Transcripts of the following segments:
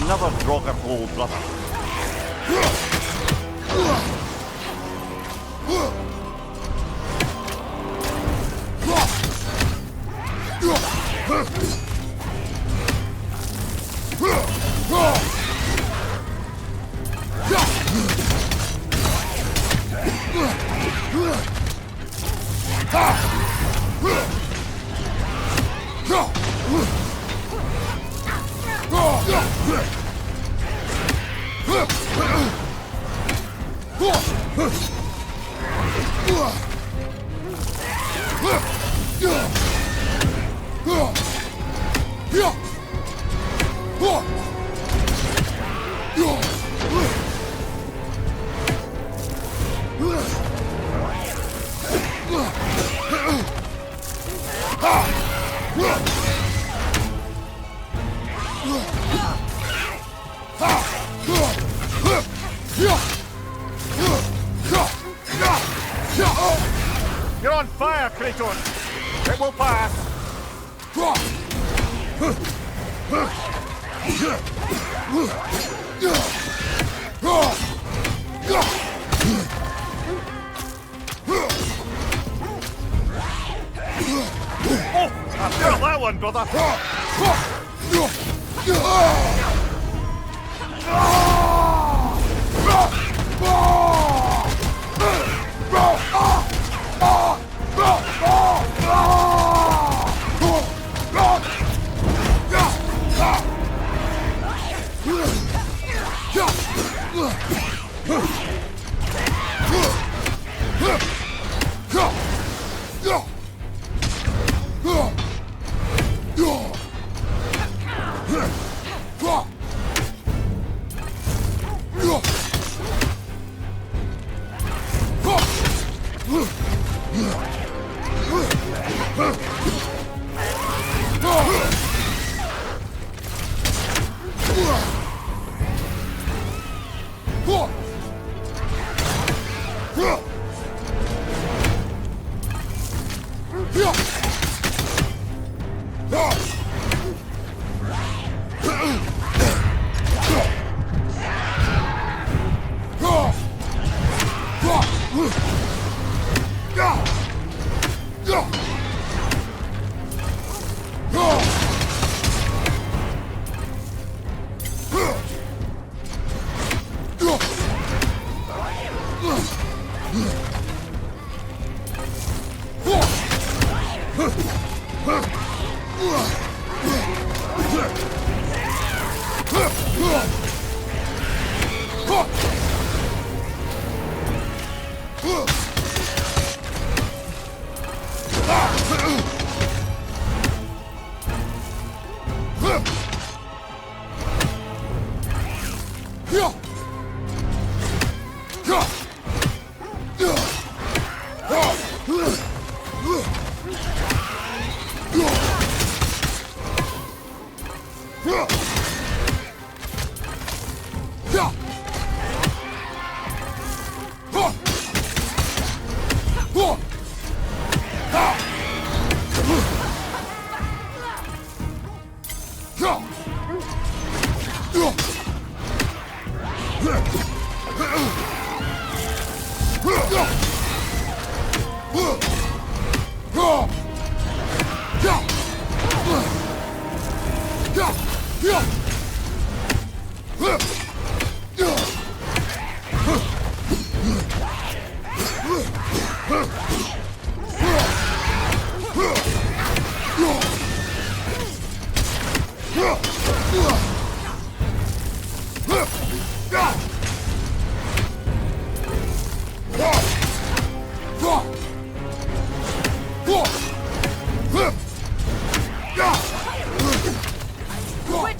Another Draugr hole, brother. You're on fire, Kratos! It will pass! Oh! I felt that one, brother!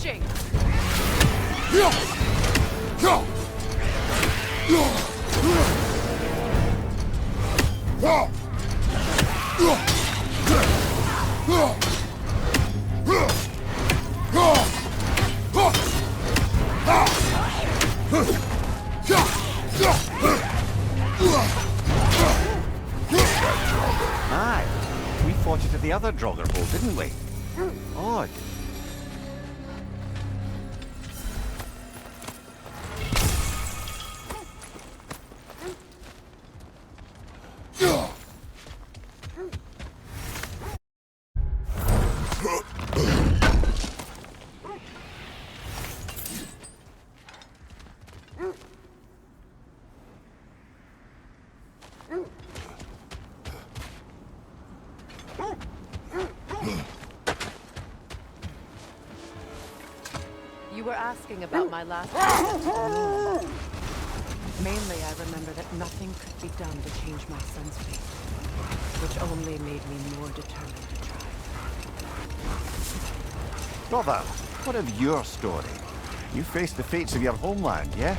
approaching! Aye, we fought it at the other Draugr Bowl, didn't we? Odd. You were asking about my last Mainly, I remember that nothing could be done to change my son's fate, which only made me more determined to try. Brother, what of your story? You faced the fates of your homeland, yeah?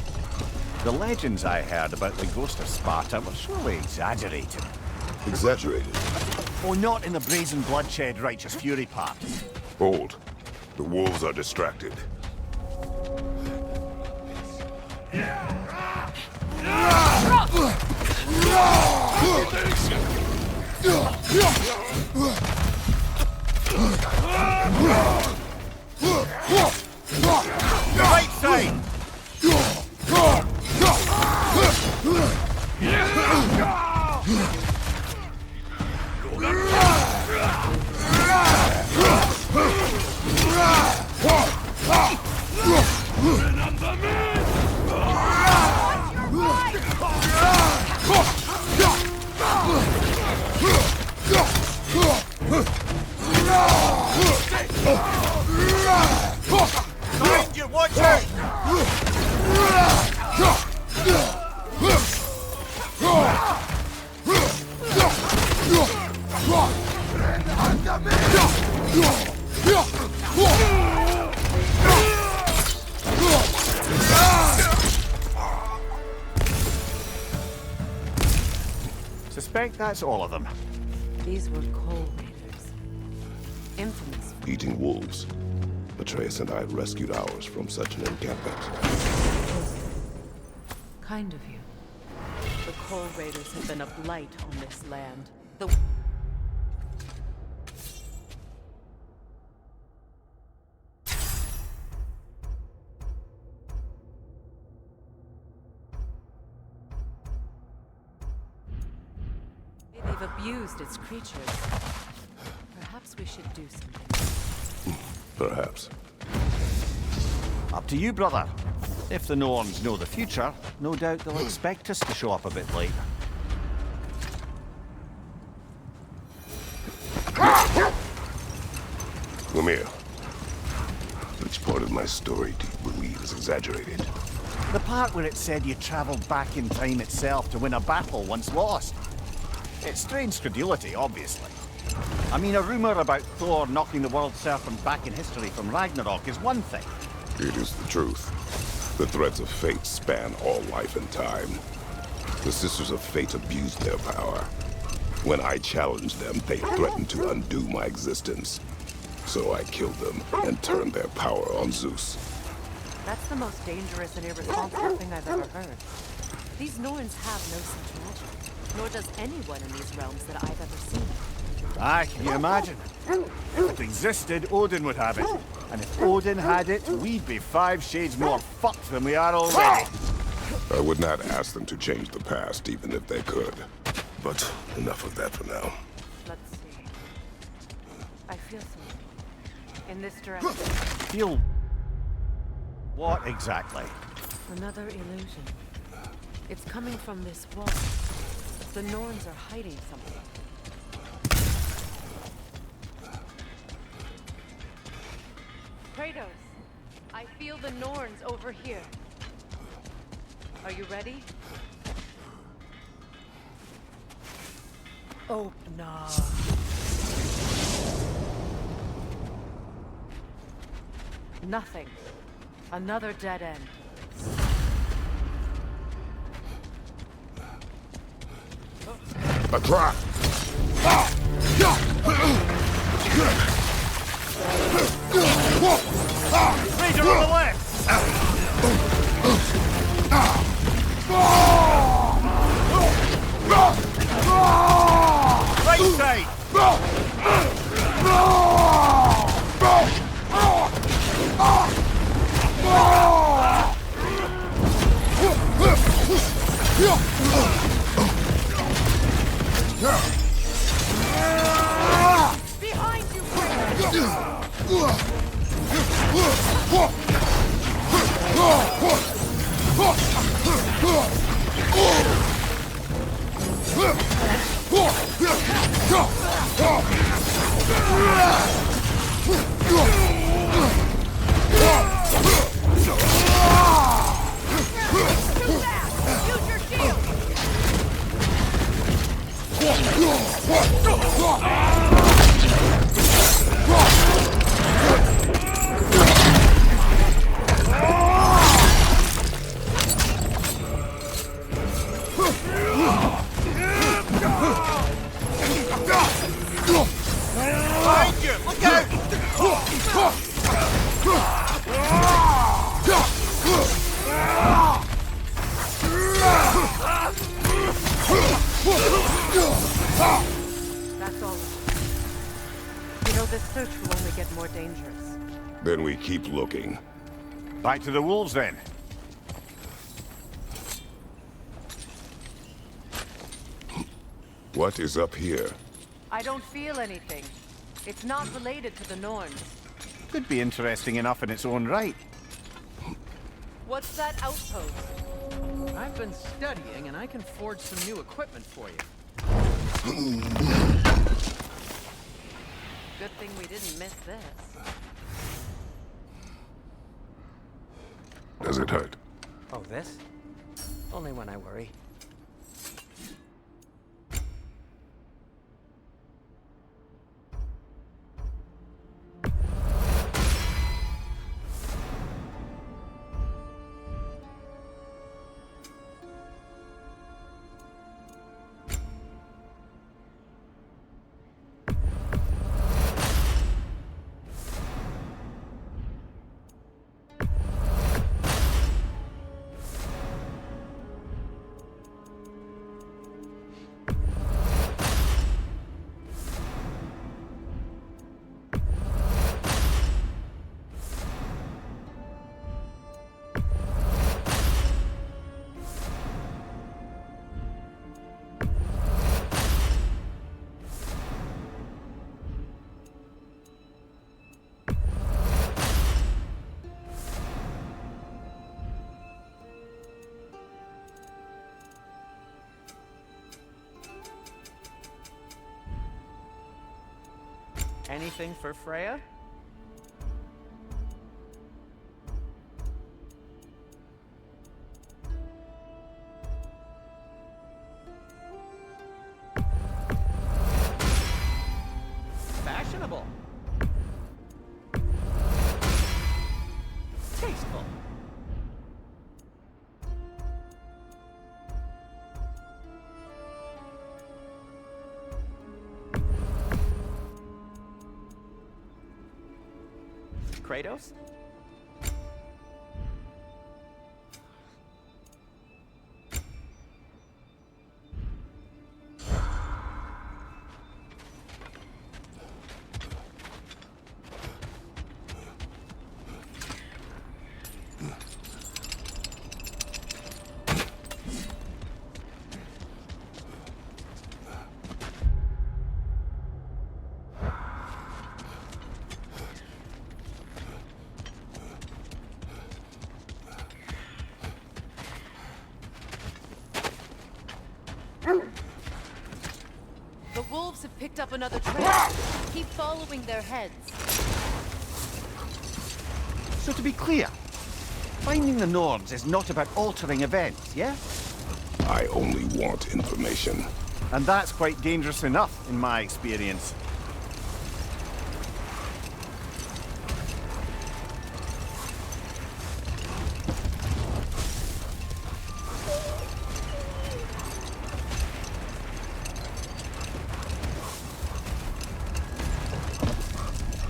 The legends I heard about the ghost of Sparta were surely exaggerated. Exaggerated? Oh, not in the brazen bloodshed righteous fury part. Hold. The wolves are distracted. Right side! Behind you, watch out! Suspect that's all of them. These were coal raiders. Infamous. Eating wolves. Atreus and I rescued ours from such an encampment. Kind of you. The coal raiders have been a blight on this land. They've abused its creatures. Perhaps we should do something. Perhaps. Up to you, brother. If the Norns know the future, no doubt they'll expect us to show up a bit late. Lemire. Which part of my story do you believe is exaggerated? The part where it said you travelled back in time itself to win a battle once lost. It's strange credulity, obviously. I mean, a rumour about Thor knocking the world serpent back in history from Ragnarok is one thing. It is the truth. The threads of fate span all life and time. The Sisters of Fate abused their power. When I challenged them, they threatened to undo my existence. So I killed them and turned their power on Zeus. That's the most dangerous and irresponsible thing I've ever heard. These Norns have no such magic, nor does anyone in these realms that I've ever seen. Aye, can you imagine? If it existed, Odin would have it. And if Odin had it, we'd be 5 shades more fucked than we are already. I would not ask them to change the past, even if they could. But enough of that for now. Let's see. I feel something. In this direction. Feel... what exactly? Another illusion. It's coming from this wall. The Norns are hiding something. Kratos, I feel the Norns over here. Are you ready? Oh, no. Nothing. Another dead end. A trap! Raider on the left! Right side! Behind you, Kratos! Use your shield! Behind you! Look out! That's all. You know, this search will only get more dangerous. Then we keep looking. Back to the wolves then. What is up here? I don't feel anything. It's not related to the Norns. Could be interesting enough in its own right. What's that outpost? I've been studying, and I can forge some new equipment for you. Good thing we didn't miss this. Does it hurt? Oh, this? Only when I worry. Anything for Freya? Fashionable. Tasteful. Kratos? The wolves have picked up another trail. Keep following their heads. So to be clear, finding the Norns is not about altering events, yeah? I only want information. And that's quite dangerous enough, in my experience.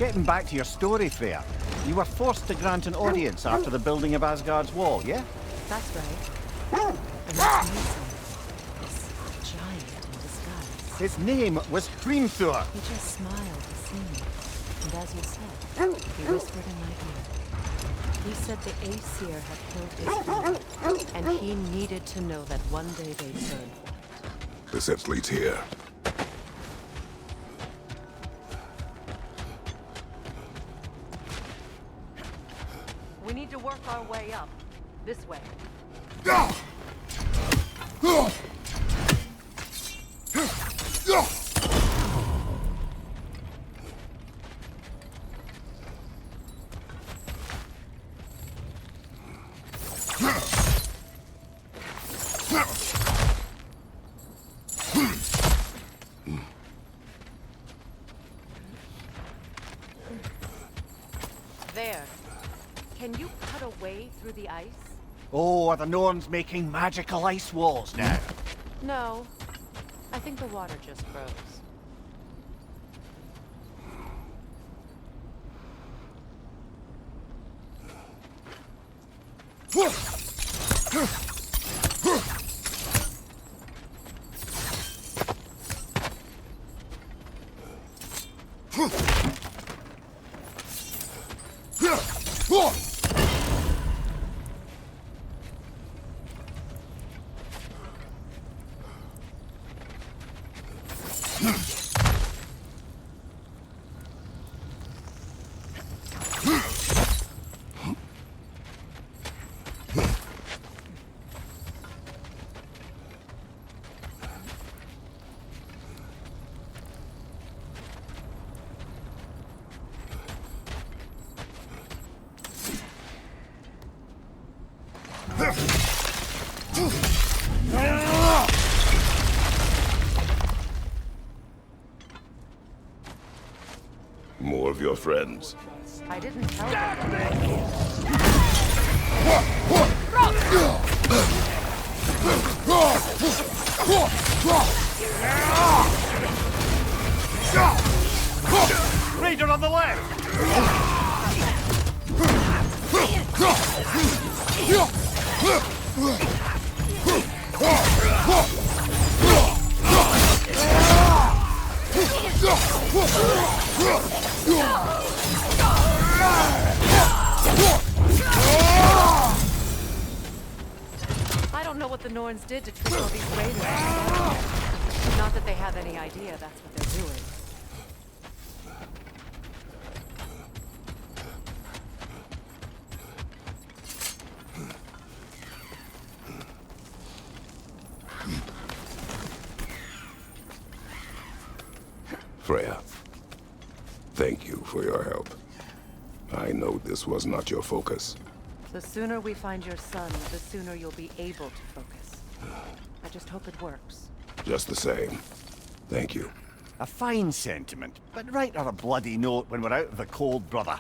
Getting back to your story, Freya. You were forced to grant an audience after the building of Asgard's wall, yeah? That's right. And this Nilsson, this giant in disguise. His name was Thor. He just smiled to see me. And as you said, he whispered in my ear. He said the Aesir had killed his father, and he needed to know that one day they'd turn. The steps leads here. We need to work our way up. This way. There. Can you cut a way through the ice? Oh, are the Norns making magical ice walls now? No. I think the water just froze. More of your friends. I didn't tell them that. Raider on the left! I don't know what the Norns did to trick all these raiders. Not that they have any idea that's what they're doing. Freya, thank you for your help. I know this was not your focus. The sooner we find your son, the sooner you'll be able to focus. I just hope it works. Just the same. Thank you. A fine sentiment, but write her a bloody note when we're out of the cold, brother.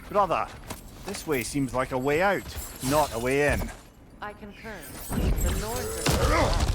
Brother, this way seems like a way out, not a way in. I concur. The Norns are...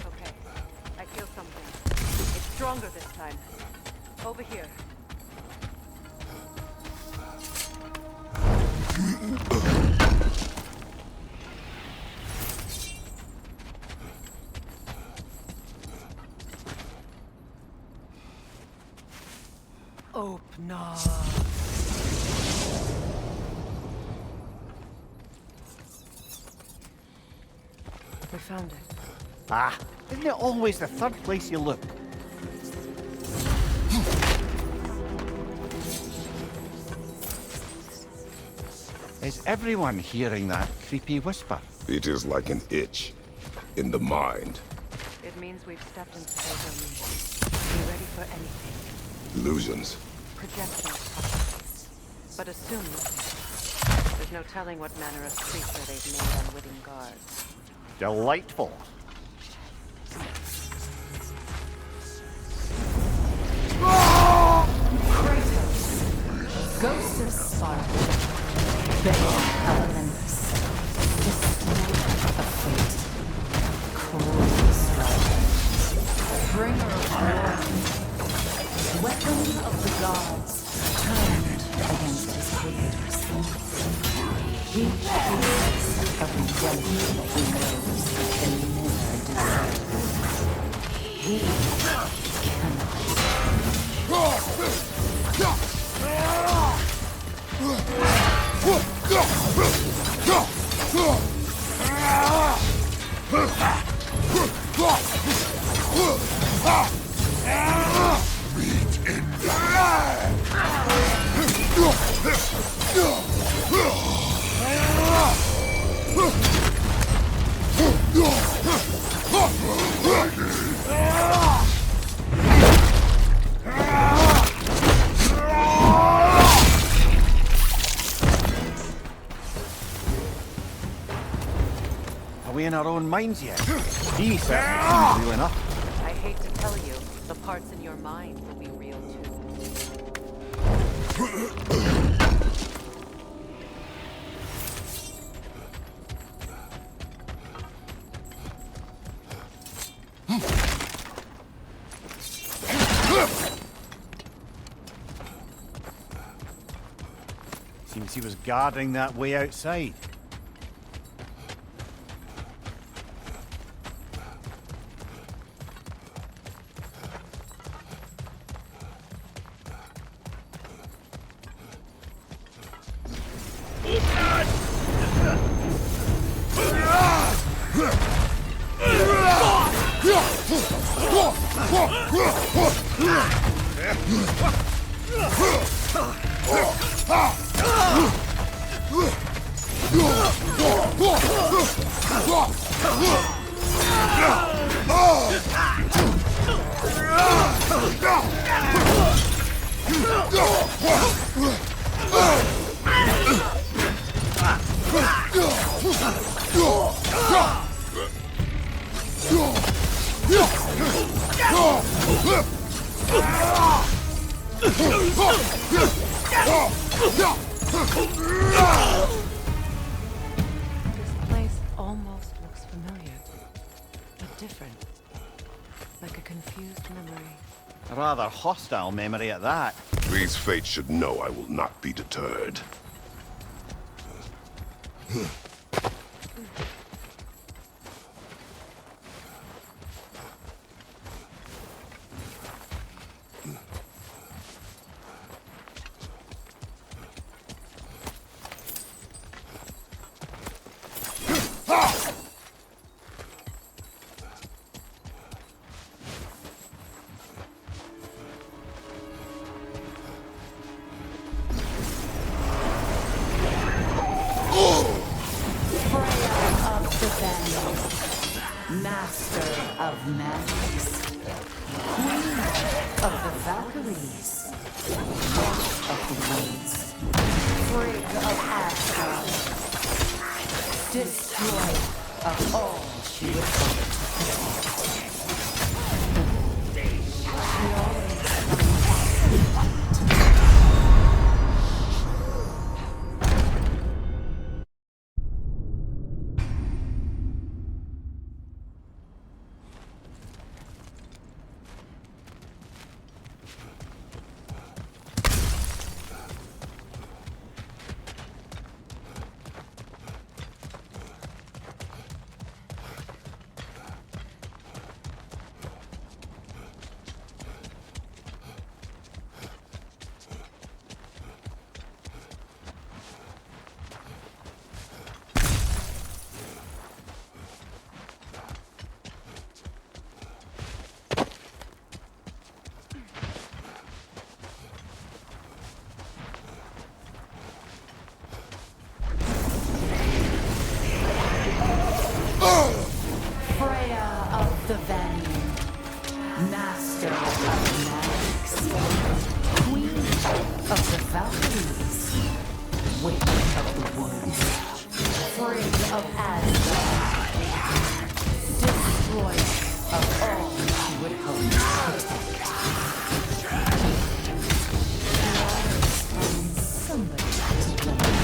Okay, I feel something. It's stronger this time. Over here. Open up. We found it. Ah, isn't it always the third place you look? Is everyone hearing that creepy whisper? It is like an itch in the mind. It means we've stepped into their domain. Be ready for anything. Illusions. Projections. But assume nothing. There's no telling what manner of creature they've made unwitting guards. Delightful. Kratos, Ghost of Sparta, Bane Elementus, Destroyer of Fate, Cruel Strike, Bringer of War, Weapon of the Gods, turned against his creators. He is a redemption he knows can never deserve. He cannot. Are we in our own minds yet? He certainly seems real enough. I hate to tell you, the parts in your mind will be real too. Seems he was guarding that way outside. This place almost looks familiar, but different. Like a confused memory. A rather hostile memory at that. These fates should know I will not be deterred. Master of magics. Queen of the Valkyries. Witch of the winds. Frigg of Asgard. Destroyer of all she would hold. The Vanir, Master of magics, Queen of the Valkyries, Witch of the woods, Frigg of Asgard, Destroyer of all she would hope to protect. She always finds somebody to blame.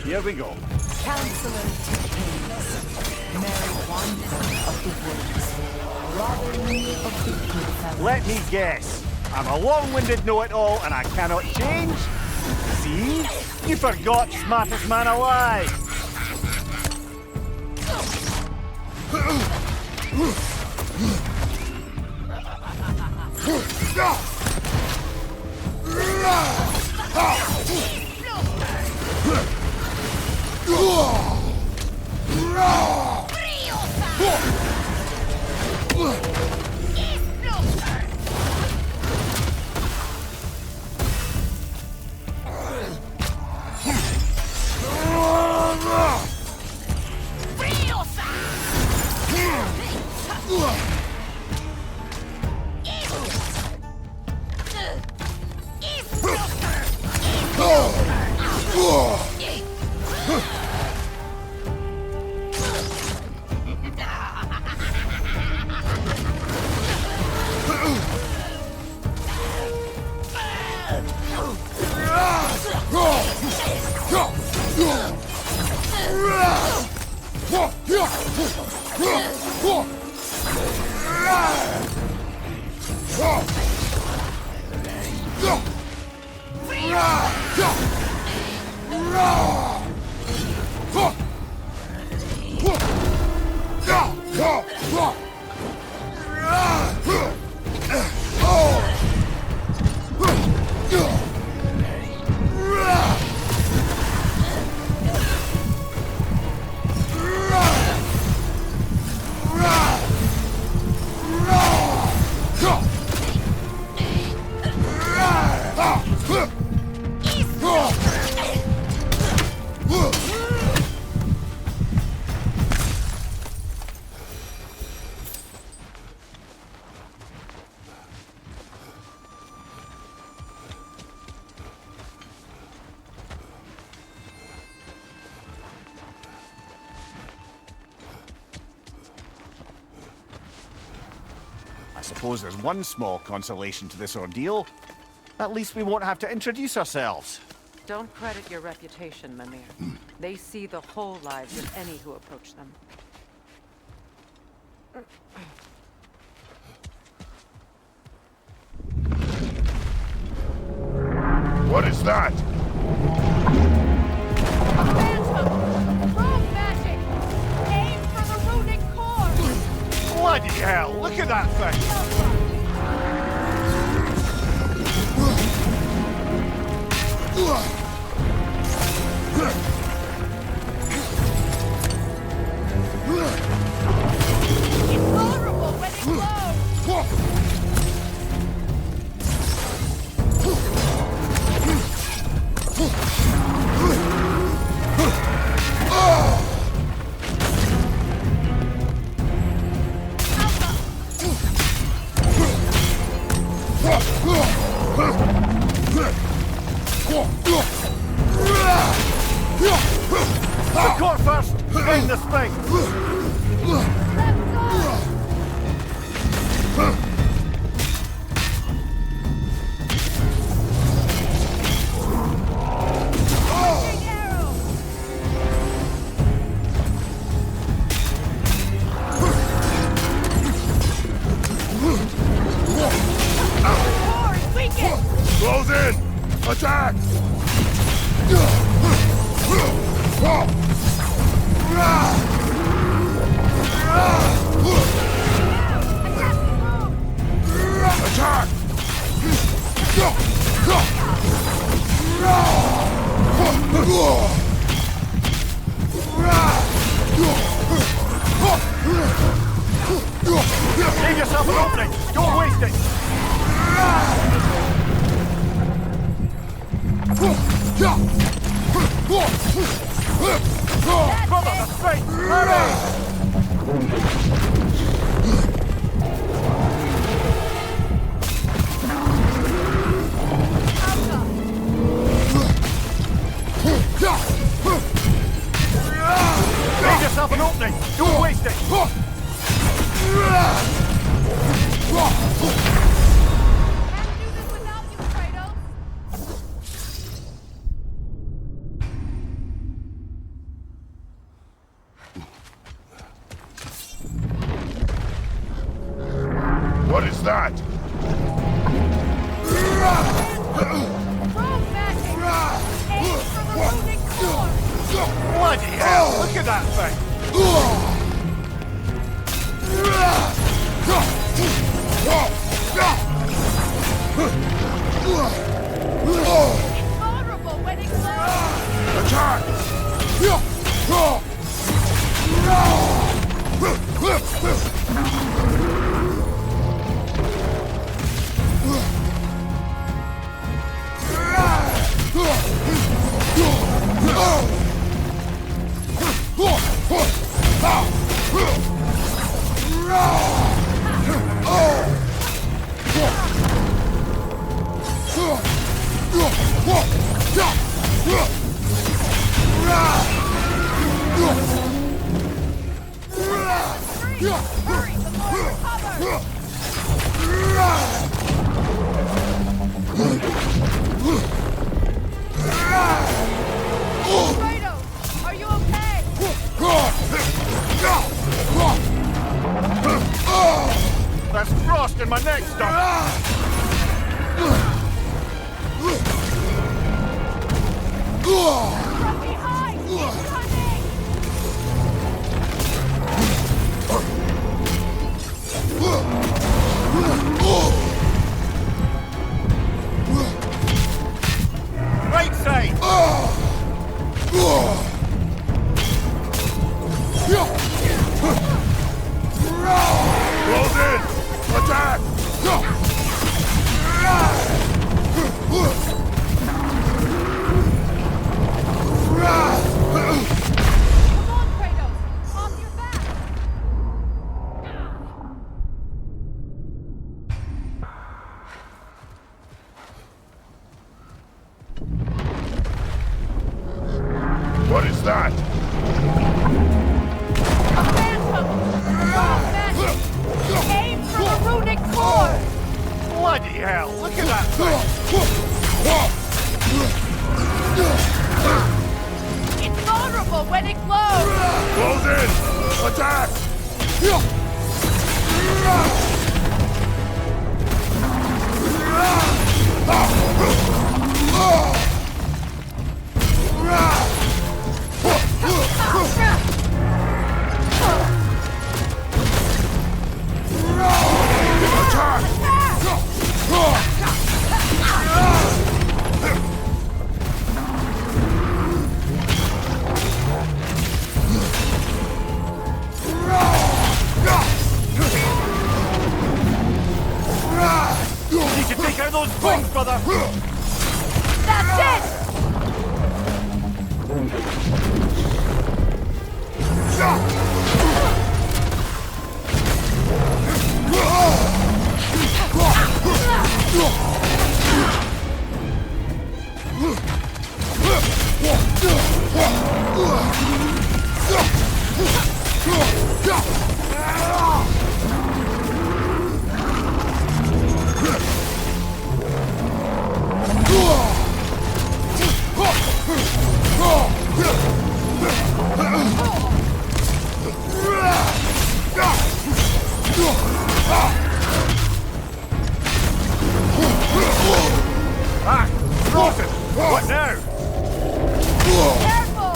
Here we go. Counselor to kings, Mary Wanton of the woods, Robin of the good fellow. Let me guess. I'm a long-winded know-it-all and I cannot change? See? You forgot smartest man alive. suppose there's one small consolation to this ordeal. At least we won't have to introduce ourselves. Don't credit your reputation, Mimir. They see the whole lives of any who approach them. What is that? Phantom! Rogue magic! Aim for the runic core! Bloody hell, look at that thing! It's vulnerable when it glows! The core first! End this thing! Close in! Attack! Attack! Give yourself an opening! Don't waste it! Brother, that's straight! Hurry! Give yourself an opening! Don't waste it! Can't do this without you, Kratos! What is that? Rogue magic! Aim for the runic core! Bloody hell, look at that thing! It's vulnerable when it glows! Attack! Hurry, the more recover! Kratos, are you okay? There's frost in my neck, Doc! From behind! It's coming! Right side! Close in! Attack! Come on, Kratos! Off your back! What is that? Phantom! Rogue magic! Aim for the runic core! Bloody hell, look at that thing! It's vulnerable when it glows! Close in! Attack! Need to take out those wings, brother! That's it! Ah! Frozen! What now? Careful!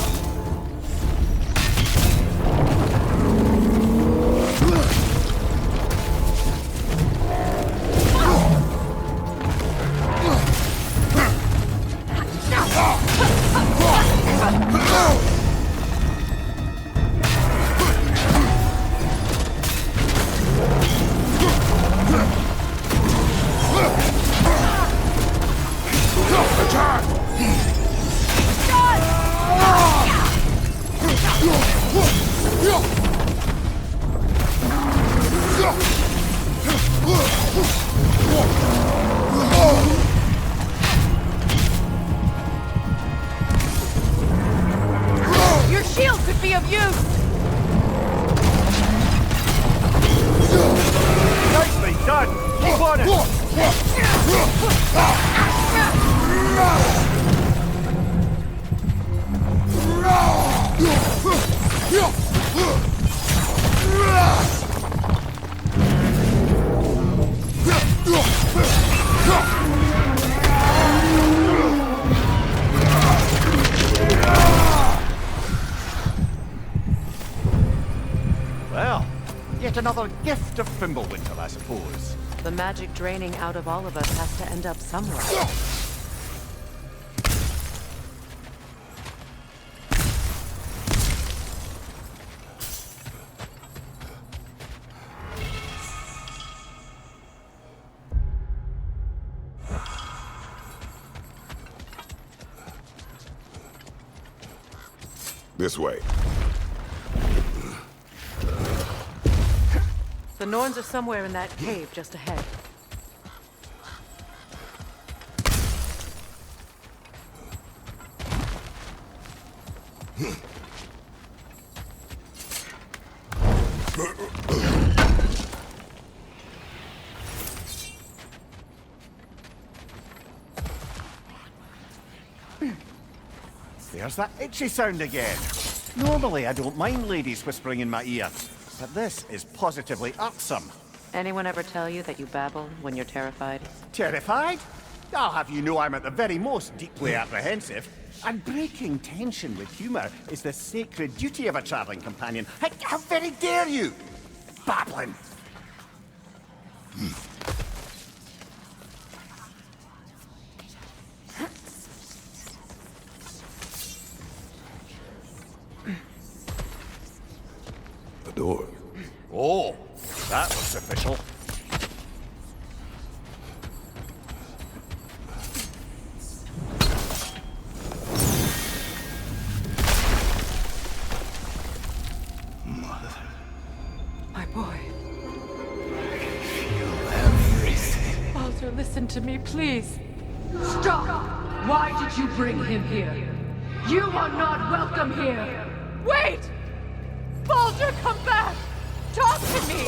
Your shield could be of use! Nicely done! Keep on it! Well, yet another gift of Fimbulwinter, I suppose. The magic draining out of all of us has to end up somewhere. This way. The Norns are somewhere in that cave just ahead. There's that itchy sound again. Normally I don't mind ladies whispering in my ear, but this is positively irksome. Anyone ever tell you that you babble when you're terrified? Terrified? I'll have you know I'm at the very most deeply apprehensive. And breaking tension with humour is the sacred duty of a travelling companion. How very dare you! Babbling! The door. Oh, that looks official. My boy. Baldur, listen to me, please. Stop! Why did you bring him here? You are not welcome here! Wait! Baldur, come back! Talk to me!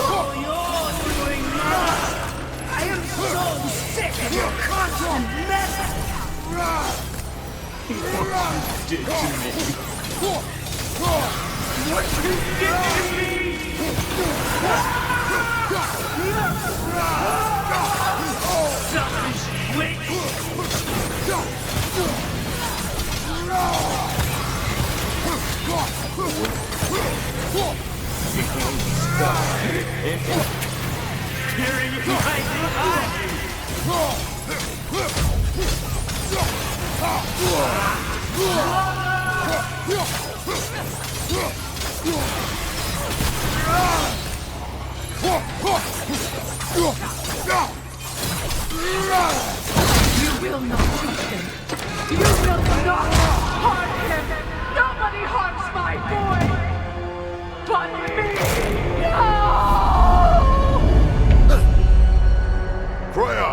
All yours doing I am so sick of your constant mess! What you did to me. What you did to me! Selfish witch! Hearing behind the eyes. You will not touch him! You will not harm him! Nobody harms my boy! But me! No! Freya!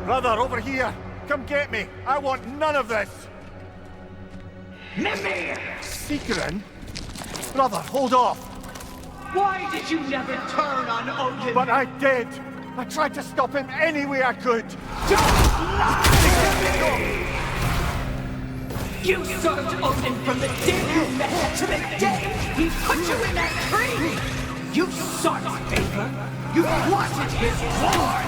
Brother, over here! Come get me! I want none of this! Mimir! Secret? Brother, hold off! Why did you never turn on Odin? But I did! I tried to stop him any way I could! Don't lie to me! You served Odin from the day you met to the day he put you in that tree! You sought his favor! You wanted his war!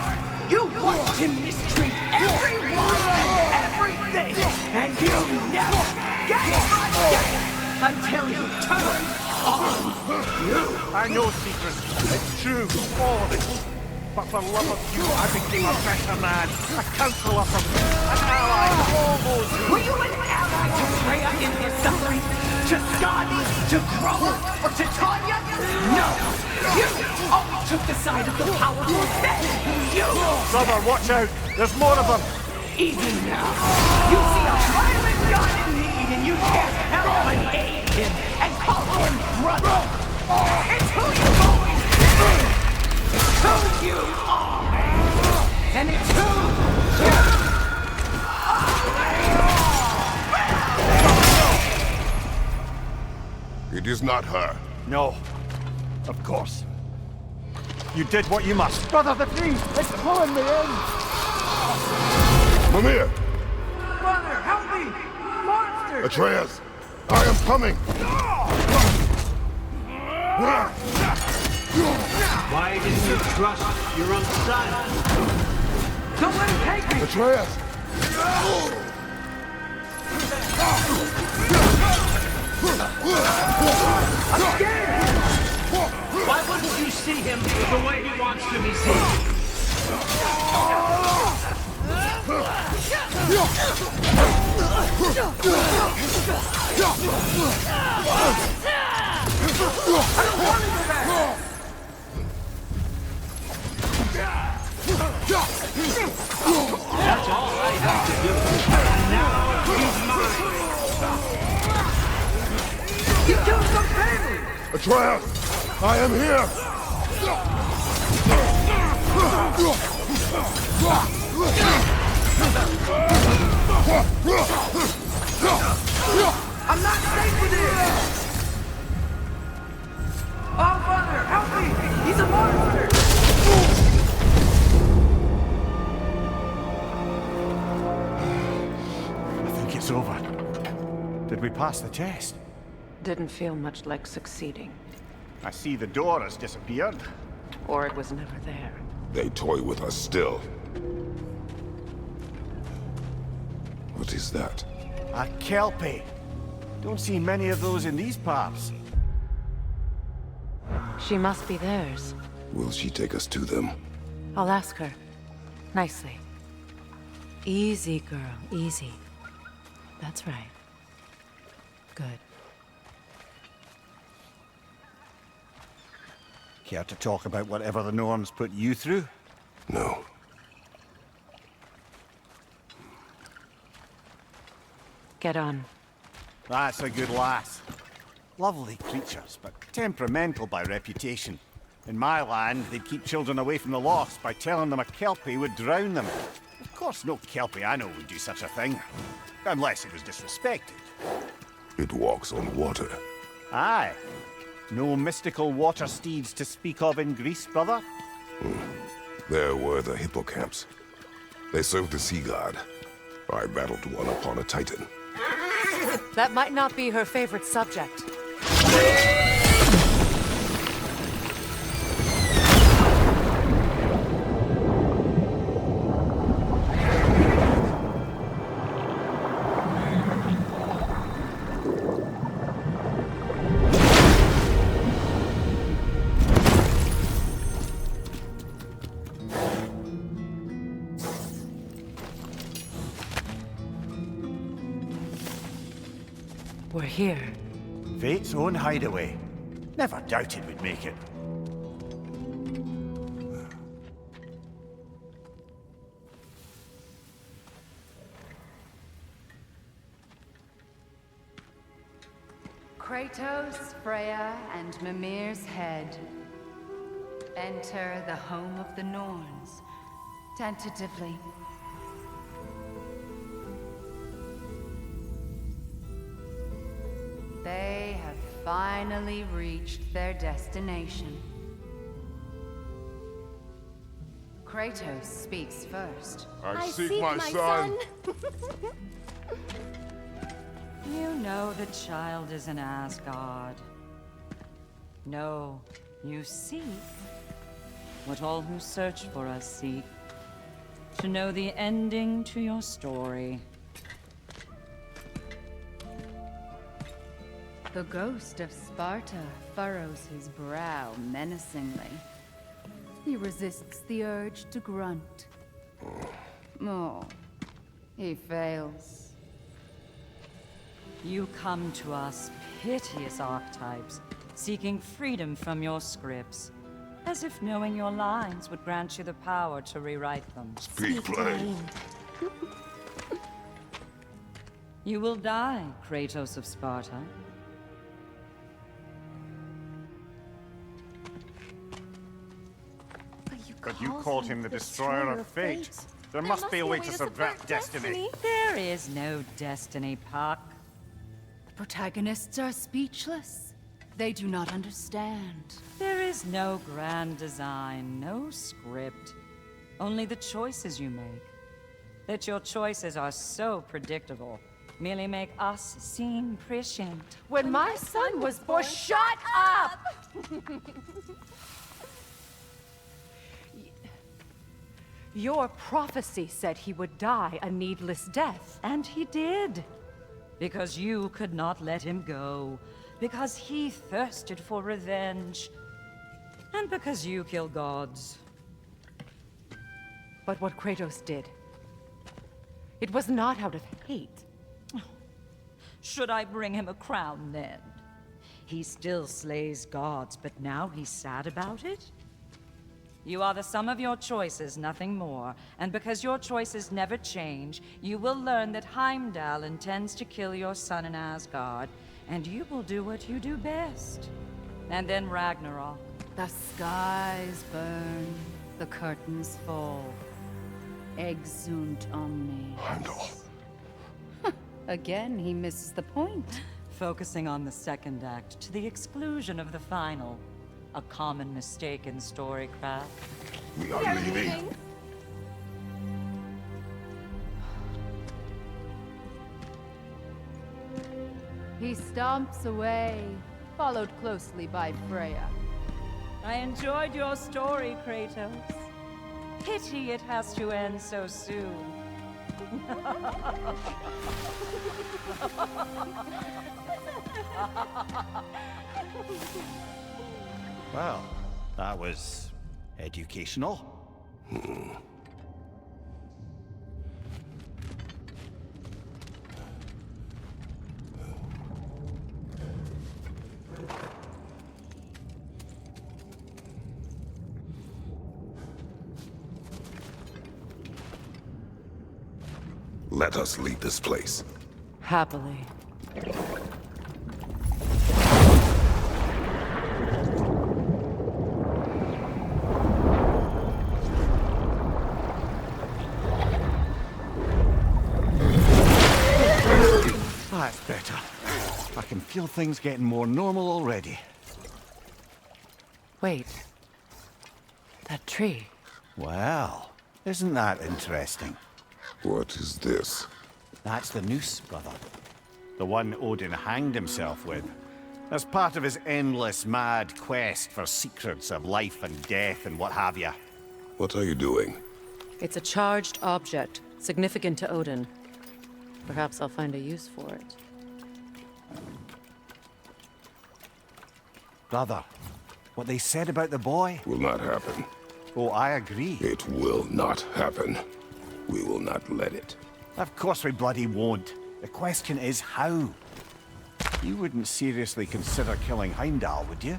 You watched him mistreat everyone and everything! And you never gave a damn until you turned on you! I know, Secret. It's true, all of it. But for love of you, I became a better man, a counselor for me, an ally to all those who... Were you an ally to Freya in her suffering? To Skadi? To Grover? Or to Tanya? No! You only took the side of the powerful then! You! Brother, watch out! There's more of them! Even now, you see a violent god in need and you can't help but aid him and call him brother! It's who you've always been! It's who you are! And it's who you It is not her. No. Of course. You did what you must. Brother, the tree! It's pulling me in! Mimir! Brother, help me! Monster! Atreus! I am coming! Why didn't you trust your own son? Don't let him take me! Atreus! I'm scared! Why wouldn't you see him the way he wants to be seen? That's all I have to do. And now he's mine. You killed some family! Atreus! I am here! I'm not safe with him! Oh, brother, help me! He's a monster! I think it's over. Did we pass the test? Didn't feel much like succeeding. I see the door has disappeared. Or it was never there. They toy with us still. What is that? A kelpie. Don't see many of those in these parts. She must be theirs. Will she take us to them? I'll ask her. Nicely. Easy, girl. Easy. That's right. Good. Care to talk about whatever the Norns put you through? No. Get on. That's a good lass. Lovely creatures, but temperamental by reputation. In my land, they'd keep children away from the lost by telling them a kelpie would drown them. Of course, no kelpie I know would do such a thing. Unless it was disrespected. It walks on water. Aye. No mystical water steeds to speak of in Greece, brother? There were the hippocamps. They served the sea god. I battled one upon a titan. That might not be her favorite subject. We're here. Fate's own hideaway. Never doubted we'd make it. Kratos, Freya, and Mimir's head. Enter the home of the Norns, tentatively. They have finally reached their destination. Kratos speaks first. I seek my son. You know the child is an Asgard. No, you seek what all who search for us seek. To know the ending to your story. The ghost of Sparta furrows his brow menacingly. He resists the urge to grunt. Oh, he fails. You come to us, piteous archetypes, seeking freedom from your scripts, as if knowing your lines would grant you the power to rewrite them. Speak plain. You will die, Kratos of Sparta. But you called him the destroyer of fate. There must be a way to subvert destiny. There is no destiny, Puck. The protagonists are speechless. They do not understand. There is no grand design, no script. Only the choices you make. That your choices are so predictable merely make us seem prescient. When my son was born, shut up! Your prophecy said he would die a needless death. And he did. Because you could not let him go. Because he thirsted for revenge. And because you kill gods. But what Kratos did, it was not out of hate. Should I bring him a crown then? He still slays gods, but now he's sad about it? You are the sum of your choices, nothing more. And because your choices never change, you will learn that Heimdall intends to kill your son in Asgard, and you will do what you do best. And then Ragnarok. The skies burn, the curtains fall. Exunt omnes. Heimdall. Again, he misses the point. Focusing on the second act to the exclusion of the final. A common mistake in storycraft. We are leaving. He stomps away, followed closely by Freya. I enjoyed your story, Kratos. Pity it has to end so soon. Well, that was educational. Let us leave this place. Happily. That's better. I can feel things getting more normal already. Wait. That tree. Well, isn't that interesting? What is this? That's the noose, brother. The one Odin hanged himself with. As part of his endless, mad quest for secrets of life and death and what have you. What are you doing? It's a charged object, significant to Odin. Perhaps I'll find a use for it. Brother, what they said about the boy? Will not happen. Oh, I agree. It will not happen. We will not let it. Of course we bloody won't. The question is how? You wouldn't seriously consider killing Heimdall, would you?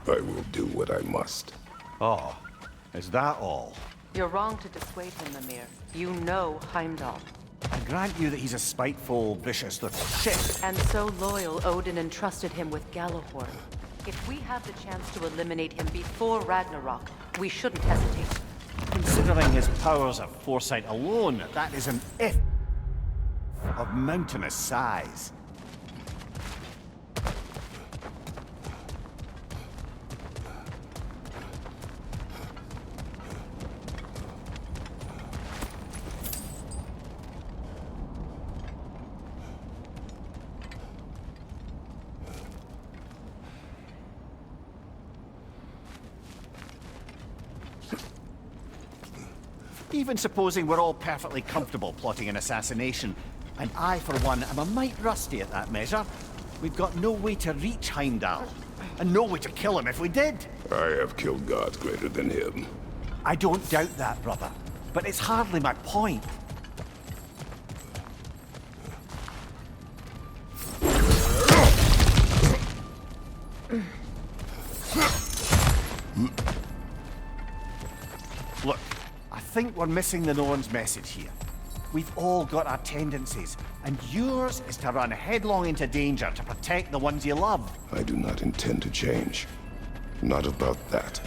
I will do what I must. Oh, is that all? You're wrong to dissuade him, Mimir. You know Heimdall. I grant you that he's a spiteful, vicious little shit. And so loyal, Odin entrusted him with Gjallarhorn. If we have the chance to eliminate him before Ragnarok, we shouldn't hesitate. Considering his powers of foresight alone, that is an if of mountainous size. Even supposing we're all perfectly comfortable plotting an assassination, and I, for one, am a mite rusty at that measure, we've got no way to reach Heimdall, and no way to kill him if we did. I have killed gods greater than him. I don't doubt that, brother, but it's hardly my point. Look, I think we're missing the Norn's message here. We've all got our tendencies, and yours is to run headlong into danger to protect the ones you love. I do not intend to change. Not about that.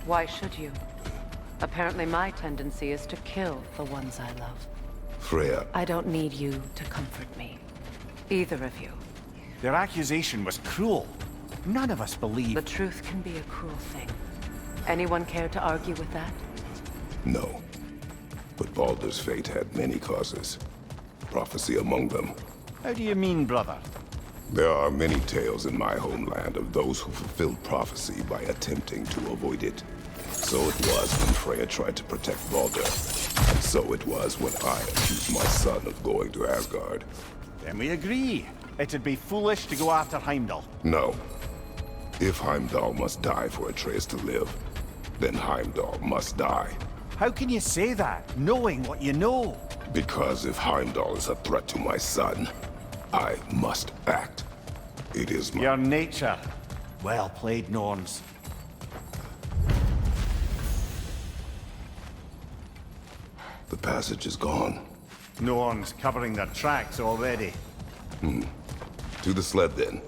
Why should you? Apparently my tendency is to kill the ones I love. Freya, I don't need you to comfort me. Either of you. Their accusation was cruel. None of us believe. The truth can be a cruel thing. Anyone care to argue with that? no. But Baldur's fate had many causes. Prophecy among them. How do you mean, brother? There are many tales in my homeland of those who fulfilled prophecy by attempting to avoid it. So it was when Freya tried to protect Baldur. And so it was when I accused my son of going to Asgard. Then we agree. It'd be foolish to go after Heimdall. No. If Heimdall must die for Atreus to live, then Heimdall must die. How can you say that, knowing what you know? Because if Heimdall is a threat to my son, I must act. It is my... Your nature. Well played, Norns. The passage is gone. Norns covering their tracks already. To the sled, then.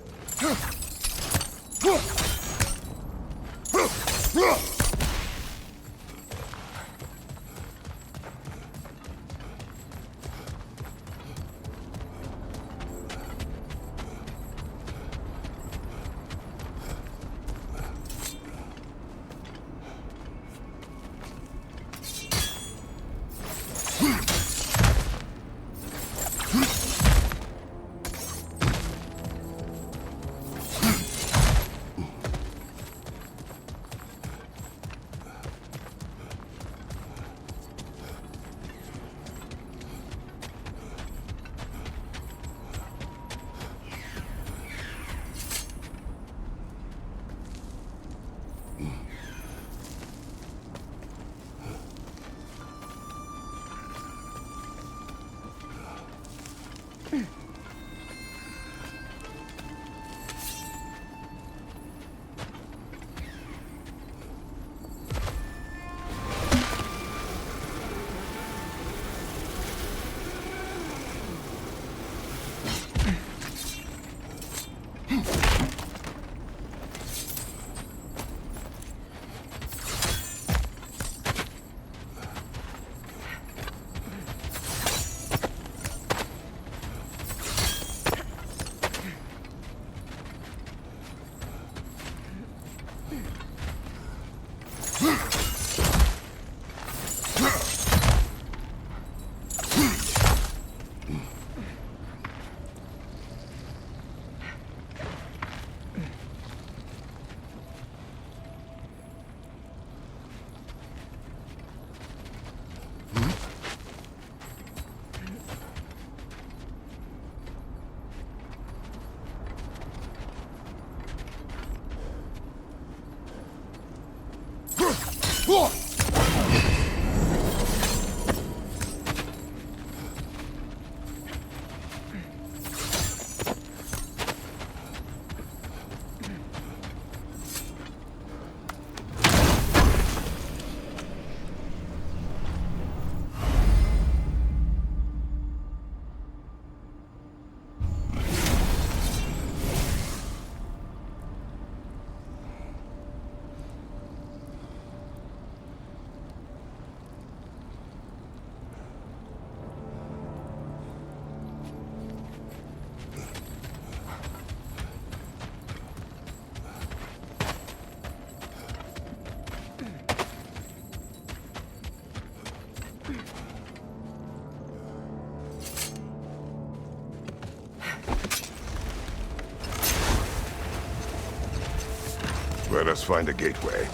Let us find a gateway.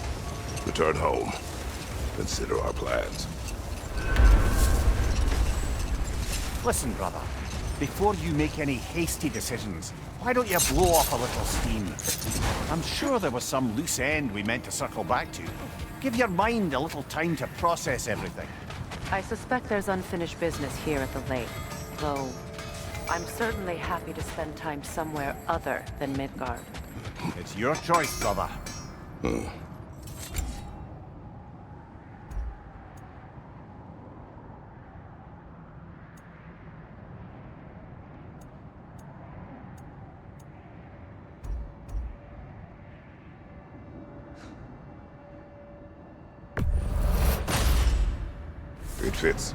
Return home. Consider our plans. Listen, brother. Before you make any hasty decisions, why don't you blow off a little steam? I'm sure there was some loose end we meant to circle back to. Give your mind a little time to process everything. I suspect there's unfinished business here at the lake, though I'm certainly happy to spend time somewhere other than Midgard. It's your choice, brother. It fits.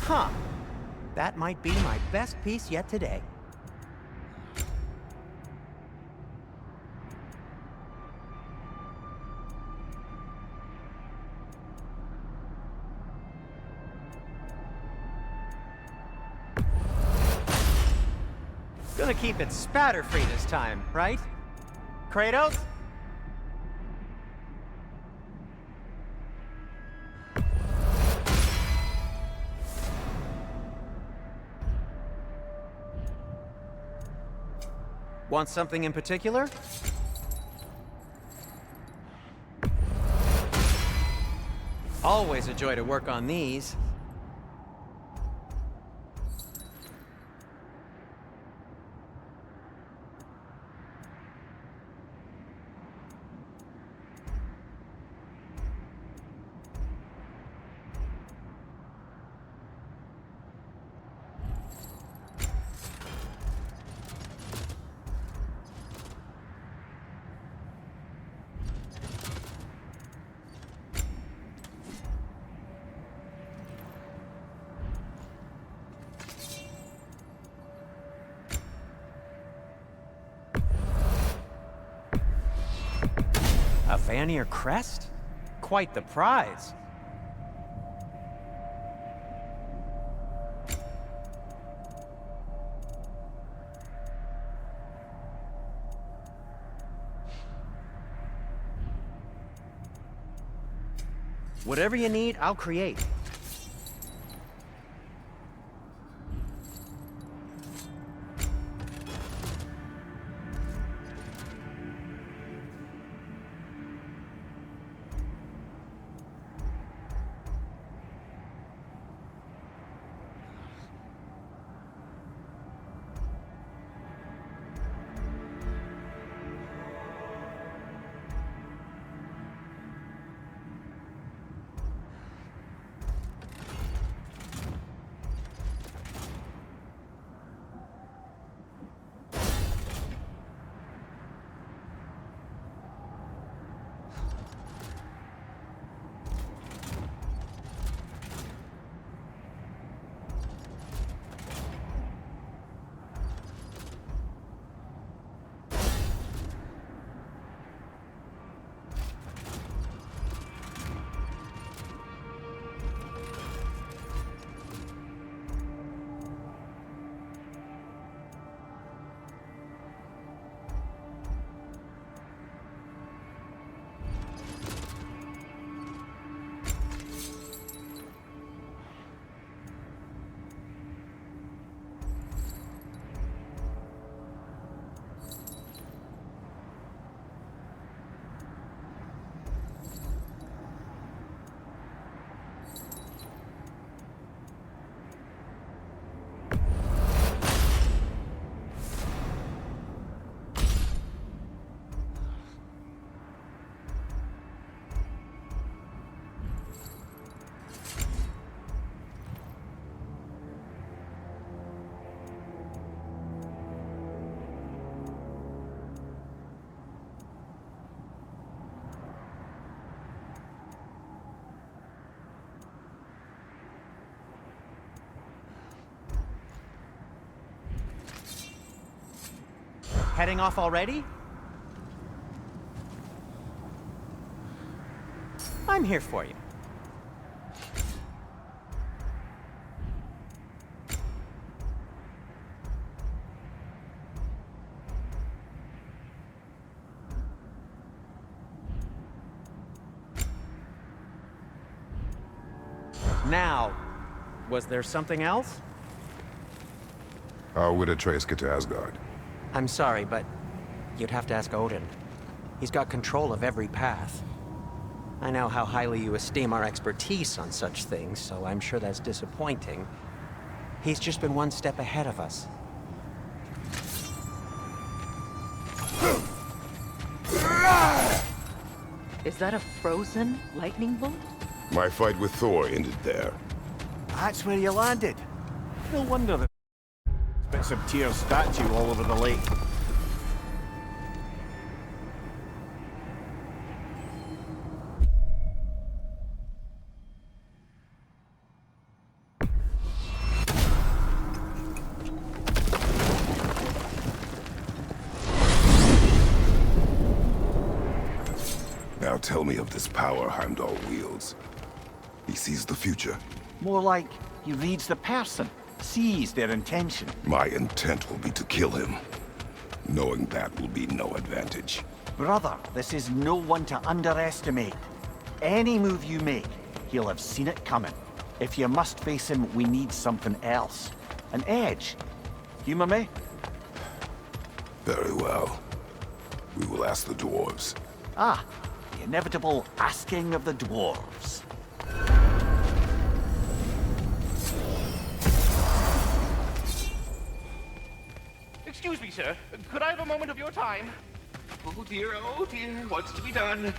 Huh. That might be my best piece yet today. Gonna keep it spatter-free this time, right? Kratos? Want something in particular? Always a joy to work on these. A Vanir crest? Quite the prize. Whatever you need, I'll create. Heading off already? I'm here for you. Now, was there something else? How would Atreus get to Asgard? I'm sorry, but you'd have to ask Odin. He's got control of every path. I know how highly you esteem our expertise on such things, so I'm sure that's disappointing. He's just been one step ahead of us. Is that a frozen lightning bolt? My fight with Thor ended there. That's where you landed. No wonder there's bits of Tyr's statue all over the lake. Now tell me of this power Heimdall wields. He sees the future. More like he reads the person, sees their intention. My intent will be to kill him. Knowing that will be no advantage. Brother, this is no one to underestimate. Any move you make, he'll have seen it coming. If you must face him, we need something else. An edge. Humor me? Very well. We will ask the dwarves. Ah, the inevitable asking of the dwarves. Excuse me, sir. Could I have a moment of your time? Oh dear, what's to be done?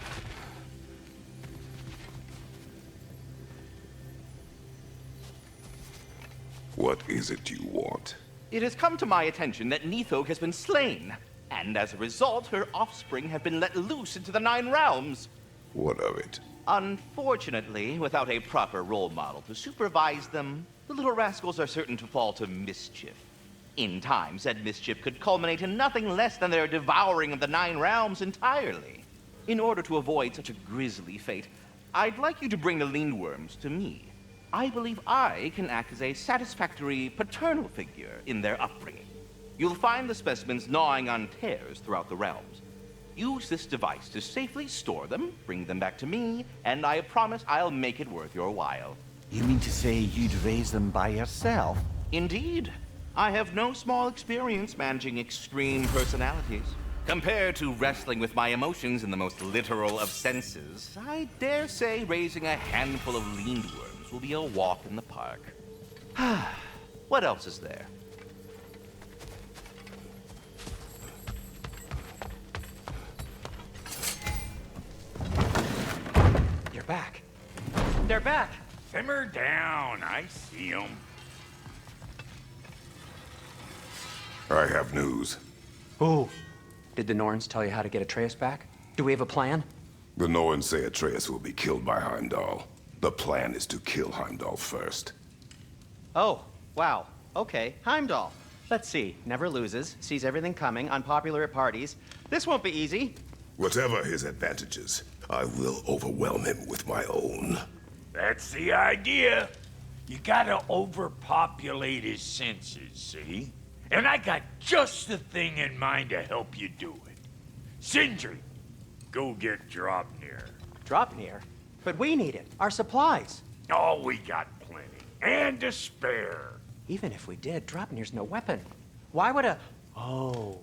What is it you want? It has come to my attention that Nithog has been slain, and as a result, her offspring have been let loose into the Nine Realms. What of it? Unfortunately, without a proper role model to supervise them, the little rascals are certain to fall to mischief. In time, said mischief could culminate in nothing less than their devouring of the Nine Realms entirely. In order to avoid such a grisly fate, I'd like you to bring the Lindworms to me. I believe I can act as a satisfactory paternal figure in their upbringing. You'll find the specimens gnawing on tears throughout the realms. Use this device to safely store them, bring them back to me, and I promise I'll make it worth your while. You mean to say you'd raise them by yourself? Indeed. I have no small experience managing extreme personalities. Compared to wrestling with my emotions in the most literal of senses, I dare say raising a handful of Lindworms will be a walk in the park. What else is there? You're back. They're back. Simmer down. I see them. I have news. Ooh. Did the Norns tell you how to get Atreus back? Do we have a plan? The Norns say Atreus will be killed by Heimdall. The plan is to kill Heimdall first. Oh, wow. Okay, Heimdall. Let's see. Never loses, sees everything coming, unpopular at parties. This won't be easy. Whatever his advantages, I will overwhelm him with my own. That's the idea. You gotta overpopulate his senses, see? And I got just the thing in mind to help you do it. Sindri, go get Draupnir. Draupnir? But we need it. Our supplies. Oh, we got plenty. And to spare. Even if we did, Draupnir's no weapon. Why would a... Oh.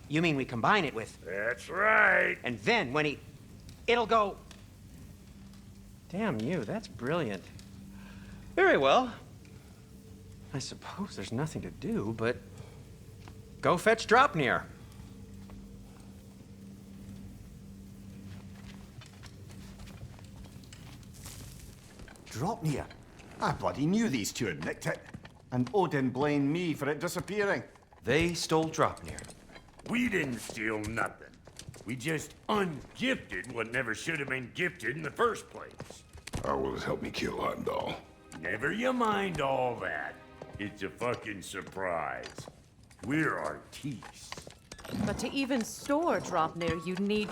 You mean we combine it with... That's right. And then when he... It'll go... Damn you, that's brilliant. Very well. I suppose there's nothing to do, but... Go fetch Draupnir. Draupnir? I bloody knew these two had nicked it. And Odin blamed me for it disappearing. They stole Draupnir. We didn't steal nothing. We just ungifted what never should have been gifted in the first place. How will it help me kill Heimdall? Never you mind all that. It's a fucking surprise. We're artistes. But to even store Draupnir, you need...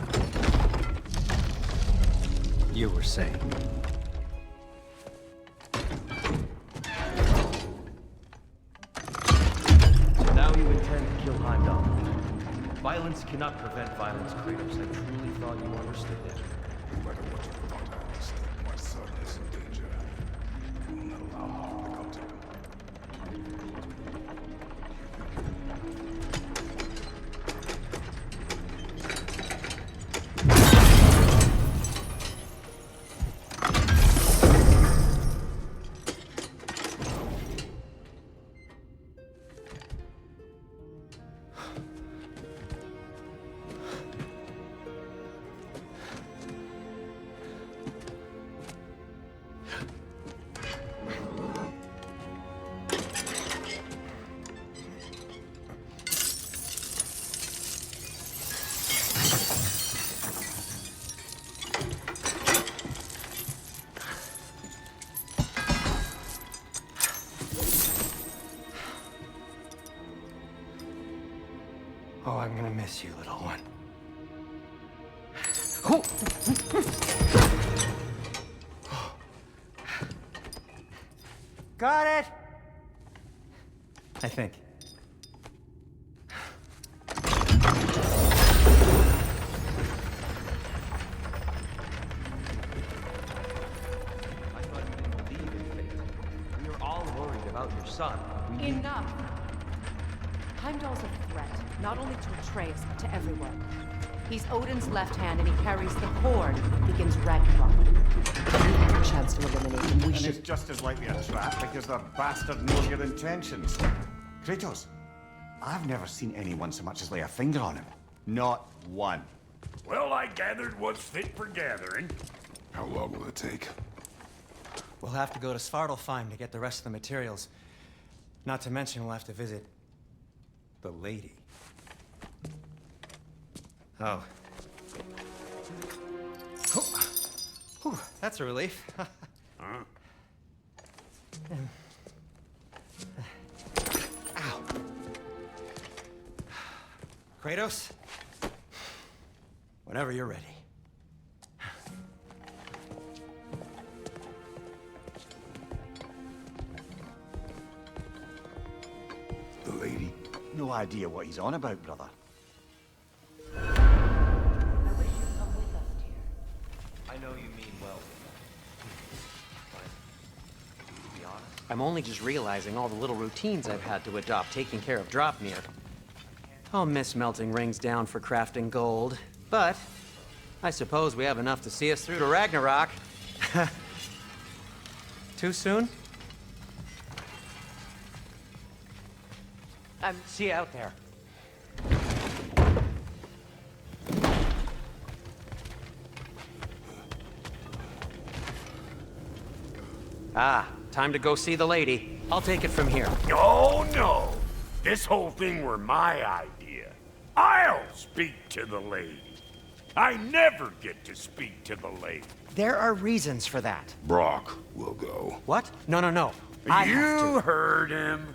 You were saying. So now you intend to kill Heimdall. Violence cannot prevent violence, Kratos. I truly thought you understood that. No matter what you thought I understood, my son is in danger. I will not allow harm to come to him. Oh, I'm gonna miss you, little one. Got it! I think. I thought you didn't believe in fate. We were all worried about your son. Enough! Heimdall's a threat, not only to Atreus, but to everyone. He's Odin's left hand, and he carries the cord that begins Ragnarok. If we have a chance to eliminate him, we And should... it's just as likely a trap because the bastard knows your intentions. Kratos, I've never seen anyone so much as lay a finger on him. Not one. Well, I gathered what's fit for gathering. How long will it take? We'll have to go to Svartalfheim to get the rest of the materials. Not to mention we'll have to visit the lady. Oh. Whew, that's a relief. Ow. Kratos? Whenever you're ready. The lady? No idea what he's on about, brother. I wish you'd come with us, dear. I know you mean well. But, to be honest, I'm only just realizing all the little routines I've had to adopt taking care of Draupnir. I'll miss melting rings down for crafting gold, but I suppose we have enough to see us through to Ragnarok. Too soon? See you out there. Ah, time to go see the lady. I'll take it from here. Oh, no. This whole thing were my idea. I'll speak to the lady. I never get to speak to the lady. There are reasons for that. Brock will go. What? No. I have You to. heard him.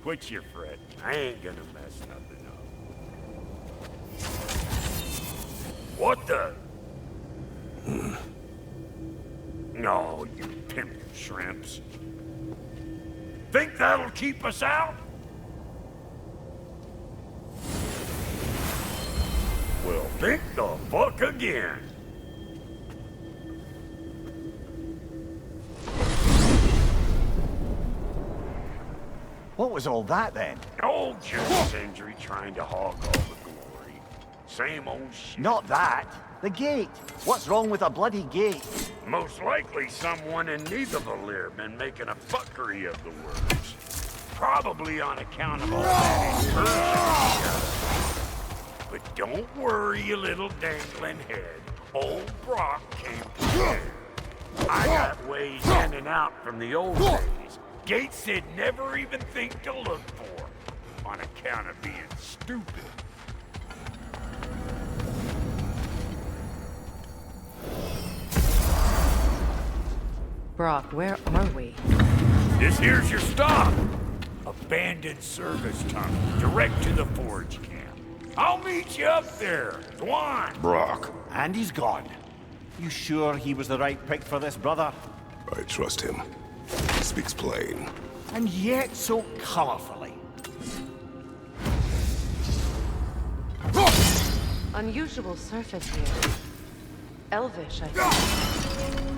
Quit your fretting. I ain't gonna mess nothing up. What the? No, you pimp shrimps. Think that'll keep us out? Well, think the fuck again. What was all that then? Oh, just Sindri trying to hog all the glory. Same old shit. Not that. The gate. What's wrong with a bloody gate? Most likely someone in Nidavellir been making a fuckery of the words. Probably on account of all that incursion. But don't worry, you little dangling head. Old Brock came prepared. I got ways in and out from the old days. Gates they'd never even think to look for, on account of being stupid. Brock, where are we? This here's your stop. Abandoned service tunnel, direct to the forge camp. I'll meet you up there. Go on. Brock, And he's gone. You sure he was the right pick for this, brother? I trust him. He speaks plain. And yet so colorfully. Unusual surface here. Elvish, I think.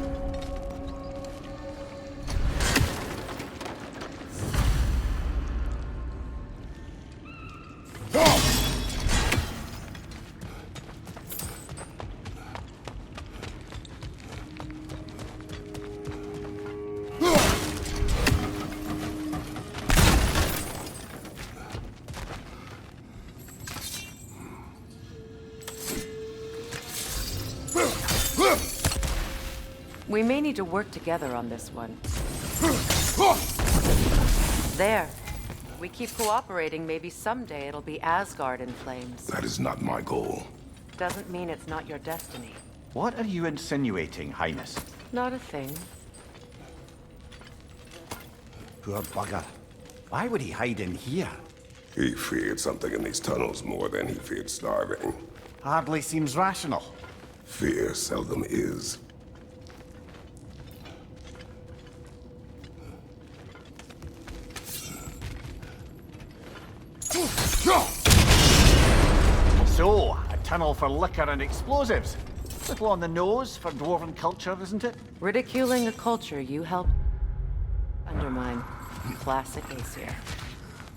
We may need to work together on this one. There. We keep cooperating, maybe someday it'll be Asgard in flames. That is not my goal. Doesn't mean it's not your destiny. What are you insinuating, Highness? Not a thing. Poor bugger. Why would he hide in here? He feared something in these tunnels more than he feared starving. Hardly seems rational. Fear seldom is. So, a tunnel for liquor and explosives. Little on the nose for dwarven culture, isn't it? Ridiculing a culture you helped undermine. Classic Aesir.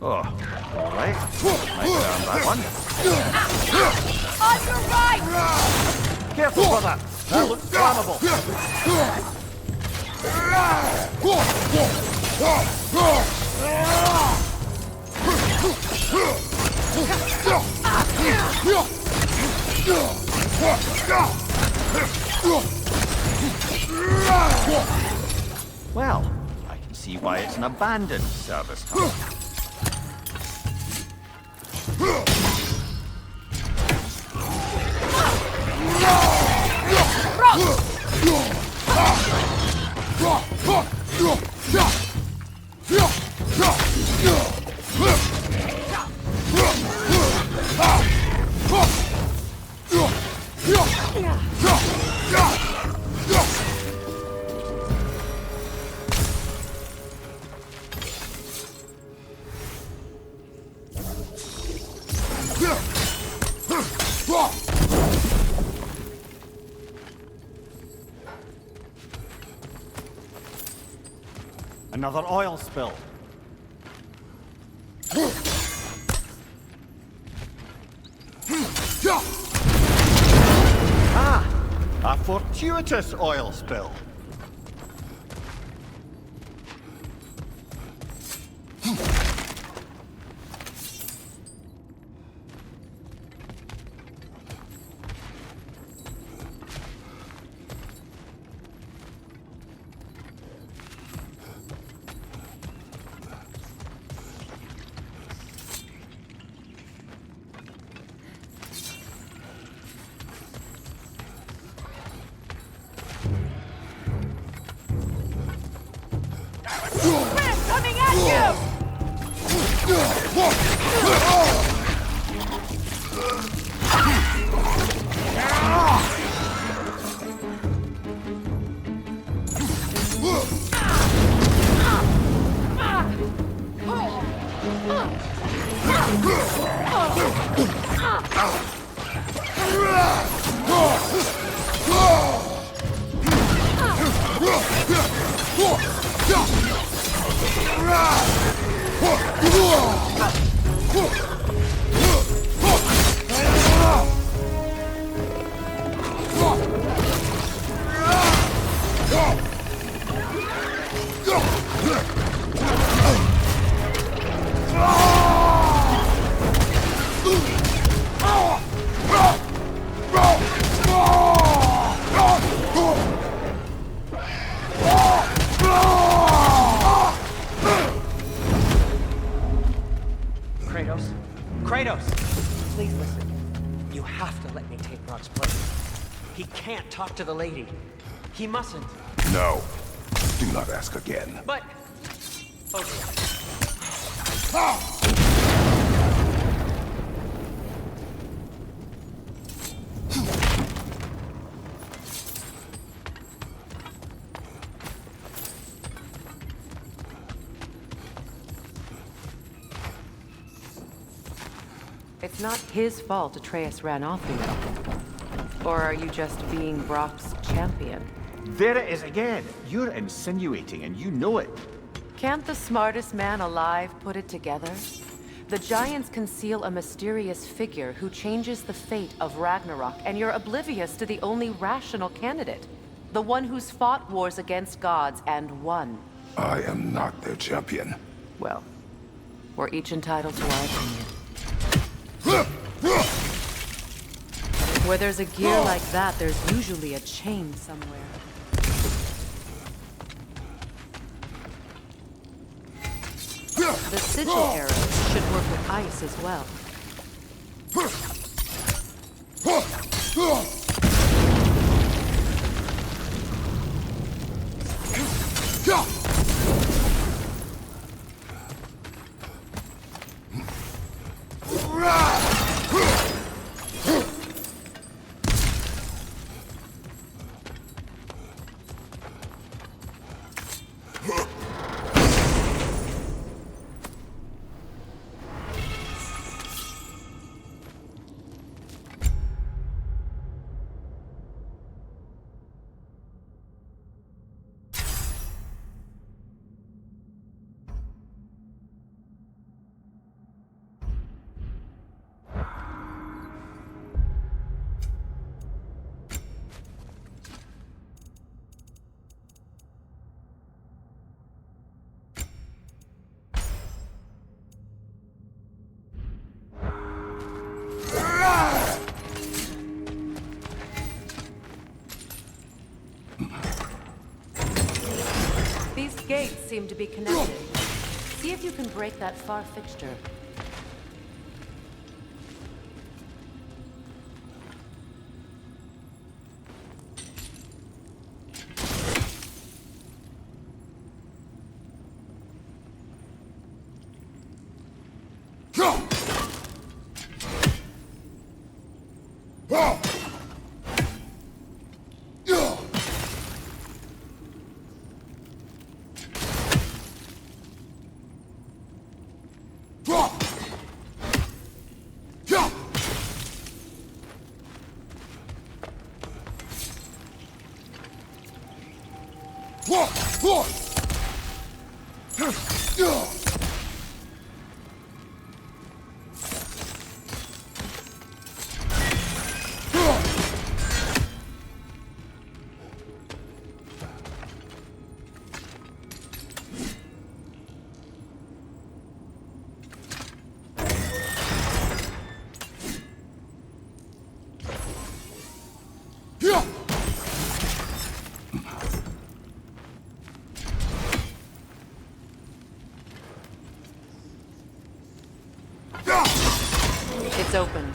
Oh, all right. Might learn that one. On your right! Careful, brother. That looks flammable. Well, I can see why it's an abandoned service tunnel. Another oil spill. Ah! A fortuitous oil spill. Coming at you! Kratos! Please listen. You have to let me take Brock's place. He can't talk to the lady. He mustn't. No. Do not ask again. But... okay. It's not his fault Atreus ran off, you know. Or are you just being Brock's champion? There it is again. You're insinuating, and you know it. Can't the smartest man alive put it together? The Giants conceal a mysterious figure who changes the fate of Ragnarok, and you're oblivious to the only rational candidate. The one who's fought wars against gods and won. I am not their champion. Well, we're each entitled to our opinion. Where there's a gear like that, there's usually a chain somewhere. The sigil arrows should work with ice as well. These gates seem to be connected. See if you can break that far fixture. It's open.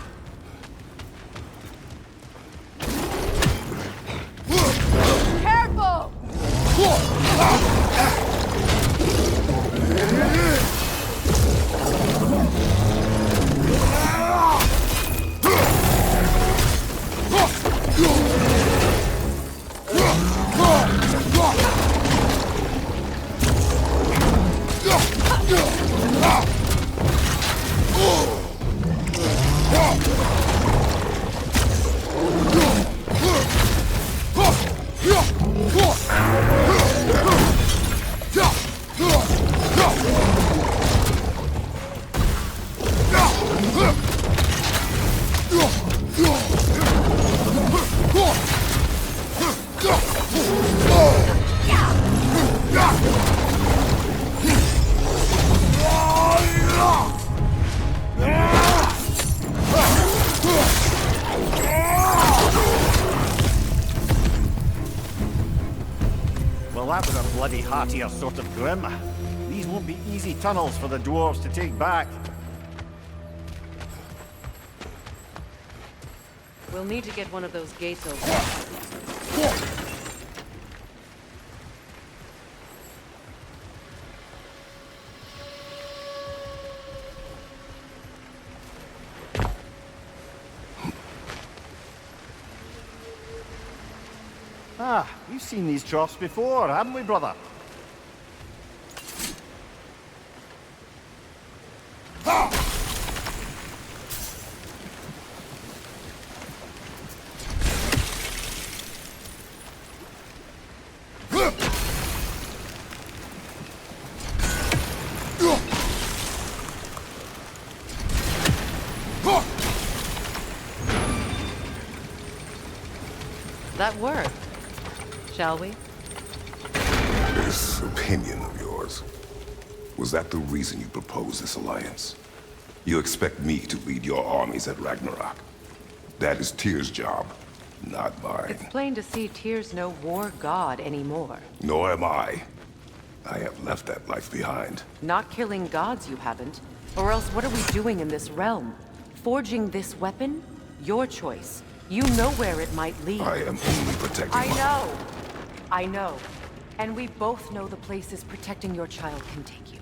Careful! Well, that was a bloody heartier sort of grim. These won't be easy tunnels for the dwarves to take back. We'll need to get one of those gates open. Ah, we've seen these troughs before, haven't we, brother? that work. Shall we? This opinion of yours, was that the reason you proposed this alliance? You expect me to lead your armies at Ragnarok? That is Tyr's job, not mine. It's plain to see Tyr's no war god anymore. Nor am I. I have left that life behind. Not killing gods, you haven't. Or else what are we doing in this realm? Forging this weapon? Your choice. You know where it might lead. I am only protecting I know. And we both know the places protecting your child can take you.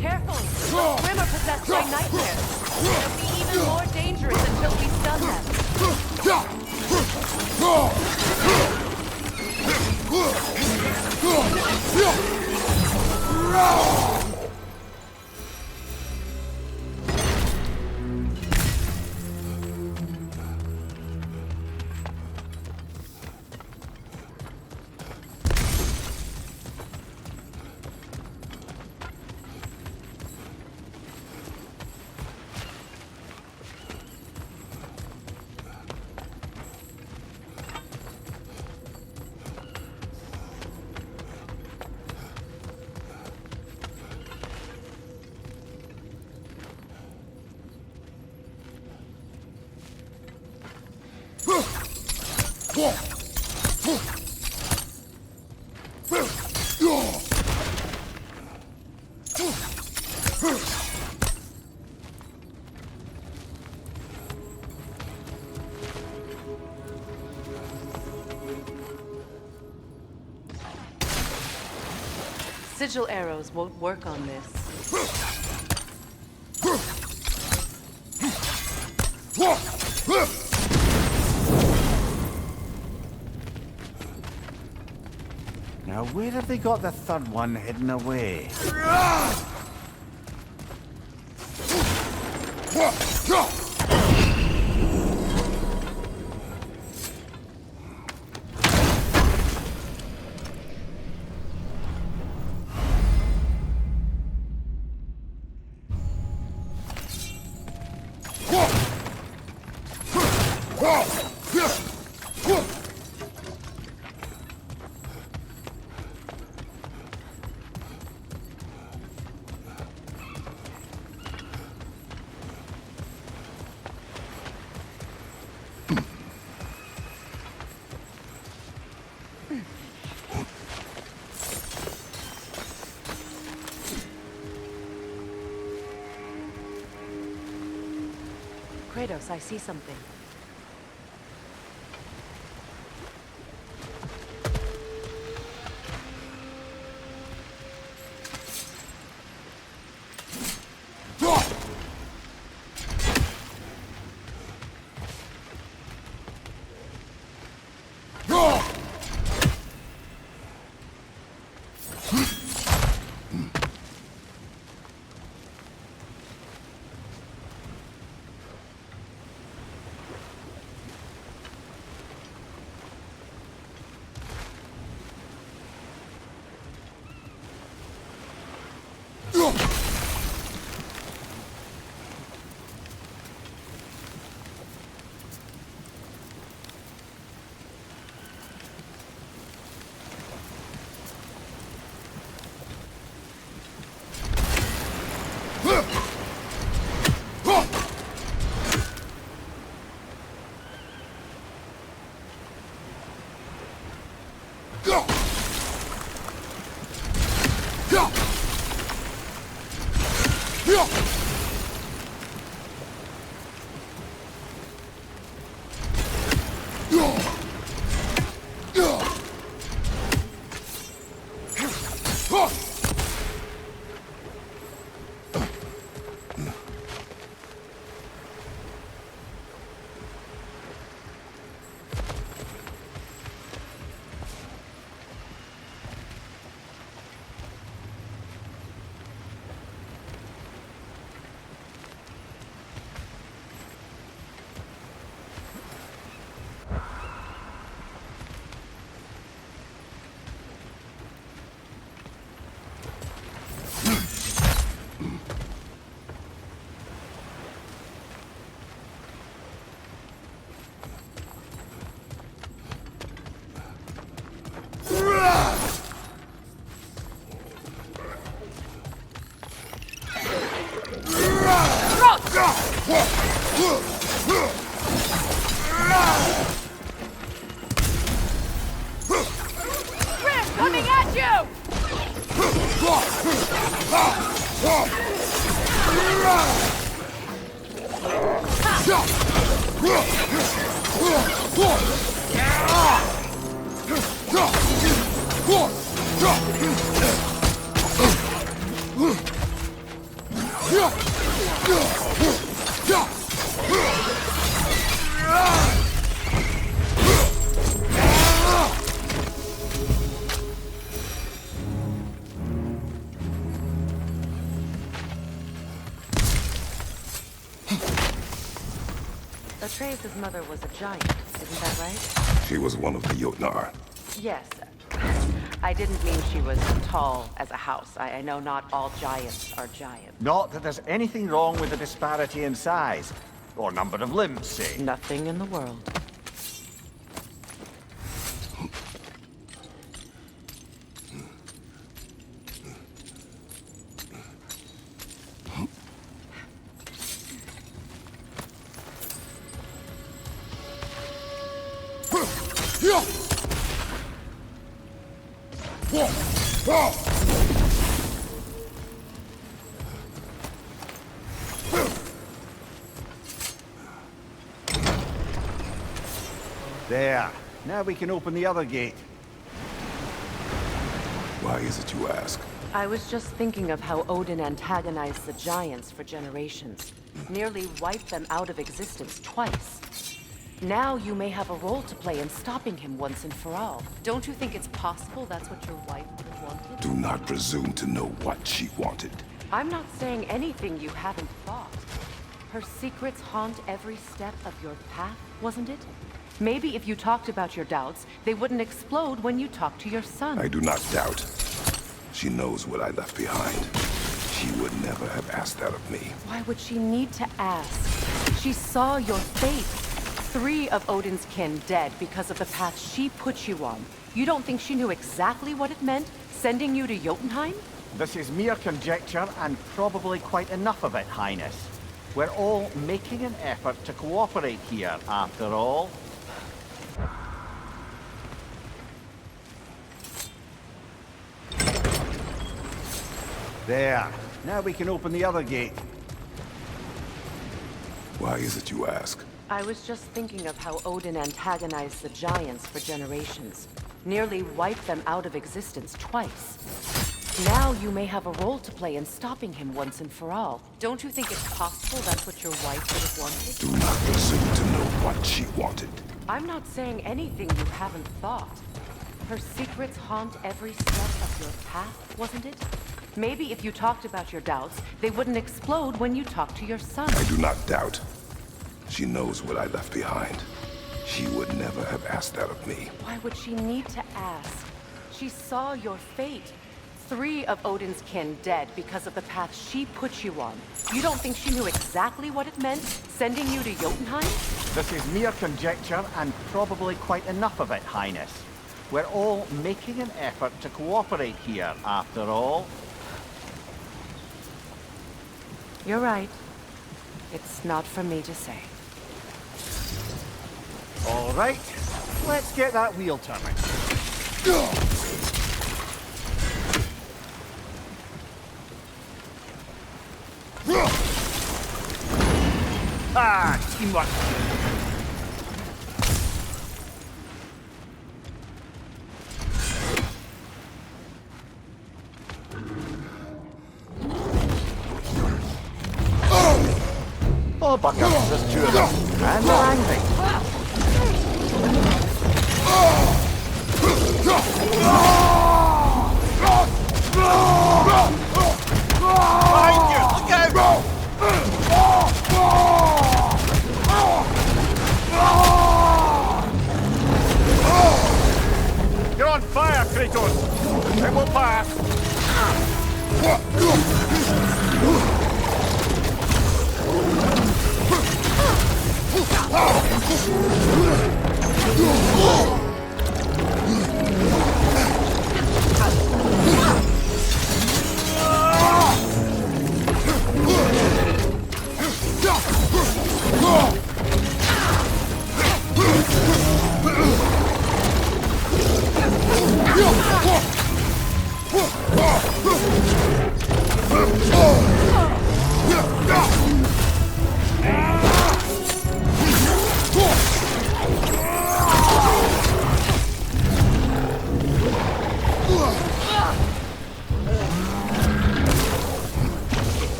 Careful! The swim are possessed by nightmares. They'll be even more dangerous until we stun them. Sigil arrows won't work on this. Now, where have they got the third one hidden away? Kratos, I see something. Rift coming at you! Atreus' mother was a giant, isn't that right? She was one of the Jotnar. Yes. I didn't mean she was tall as a house. I know not all giants are giants. Not that there's anything wrong with the disparity in size. Or number of limbs, say. Nothing in the world. There. Now we can open the other gate. Why is it you ask? I was just thinking of how Odin antagonized the giants for generations. Nearly wiped them out of existence twice. Now you may have a role to play in stopping him once and for all. Don't you think it's possible that's what your wife would have wanted? Do not presume to know what she wanted. I'm not saying anything you haven't thought. Her secrets haunt every step of your path, wasn't it? Maybe if you talked about your doubts, they wouldn't explode when you talked to your son. I do not doubt. She knows what I left behind. She would never have asked that of me. Why would she need to ask? She saw your fate. 3 of Odin's kin dead because of the path she put you on. You don't think she knew exactly what it meant, sending you to Jotunheim? This is mere conjecture, and probably quite enough of it, Highness. We're all making an effort to cooperate here, after all. There. Now we can open the other gate. Why is it you ask? I was just thinking of how Odin antagonized the giants for generations. Nearly wiped them out of existence twice. Now you may have a role to play in stopping him once and for all. Don't you think it's possible that's what your wife would have wanted? Do not presume to know what she wanted. I'm not saying anything you haven't thought. Her secrets haunt every step of your path, wasn't it? Maybe if you talked about your doubts, they wouldn't explode when you talked to your son. I do not doubt. She knows what I left behind. She would never have asked that of me. Why would she need to ask? She saw your fate. 3 of Odin's kin dead because of the path she put you on. You don't think she knew exactly what it meant, sending you to Jotunheim? This is mere conjecture, and probably quite enough of it, Highness. We're all making an effort to cooperate here, after all. You're right. It's not for me to say. All right, let's get that wheel turning. Ah, teamwork. Oh, buck up, there's 2 of them, and they're angry. Behind you! Look out! You're on fire, Kratos! It will pass!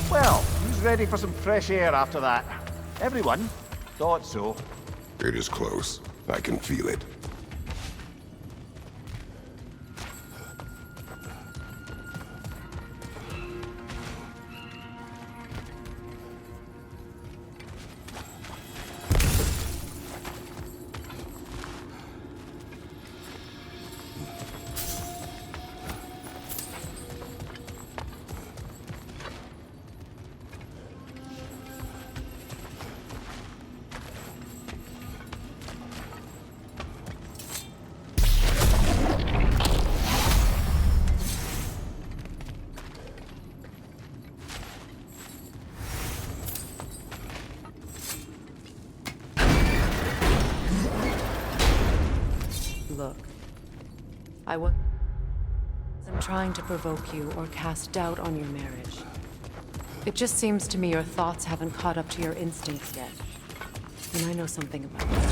Well, who's ready for some fresh air after that? Everyone? Thought so. It is close. I can feel it. Look, I'm trying to provoke you or cast doubt on your marriage. It just seems to me your thoughts haven't caught up to your instincts yet. And I know something about that.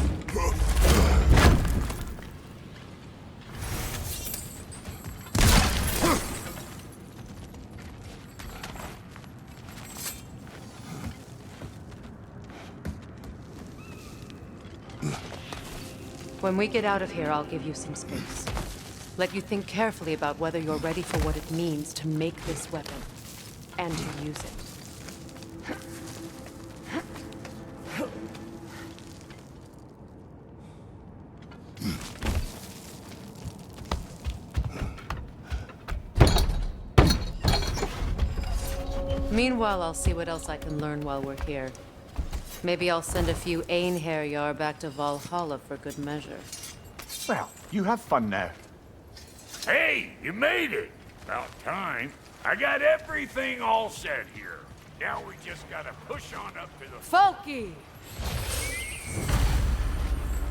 When we get out of here, I'll give you some space. Let you think carefully about whether you're ready for what it means to make this weapon, and to use it. Meanwhile, I'll see what else I can learn while we're here. Maybe I'll send a few Einherjar back to Valhalla for good measure. Well, you have fun now. Hey, you made it! About time. I got everything all set here. Now we just gotta push on up to the... Falky!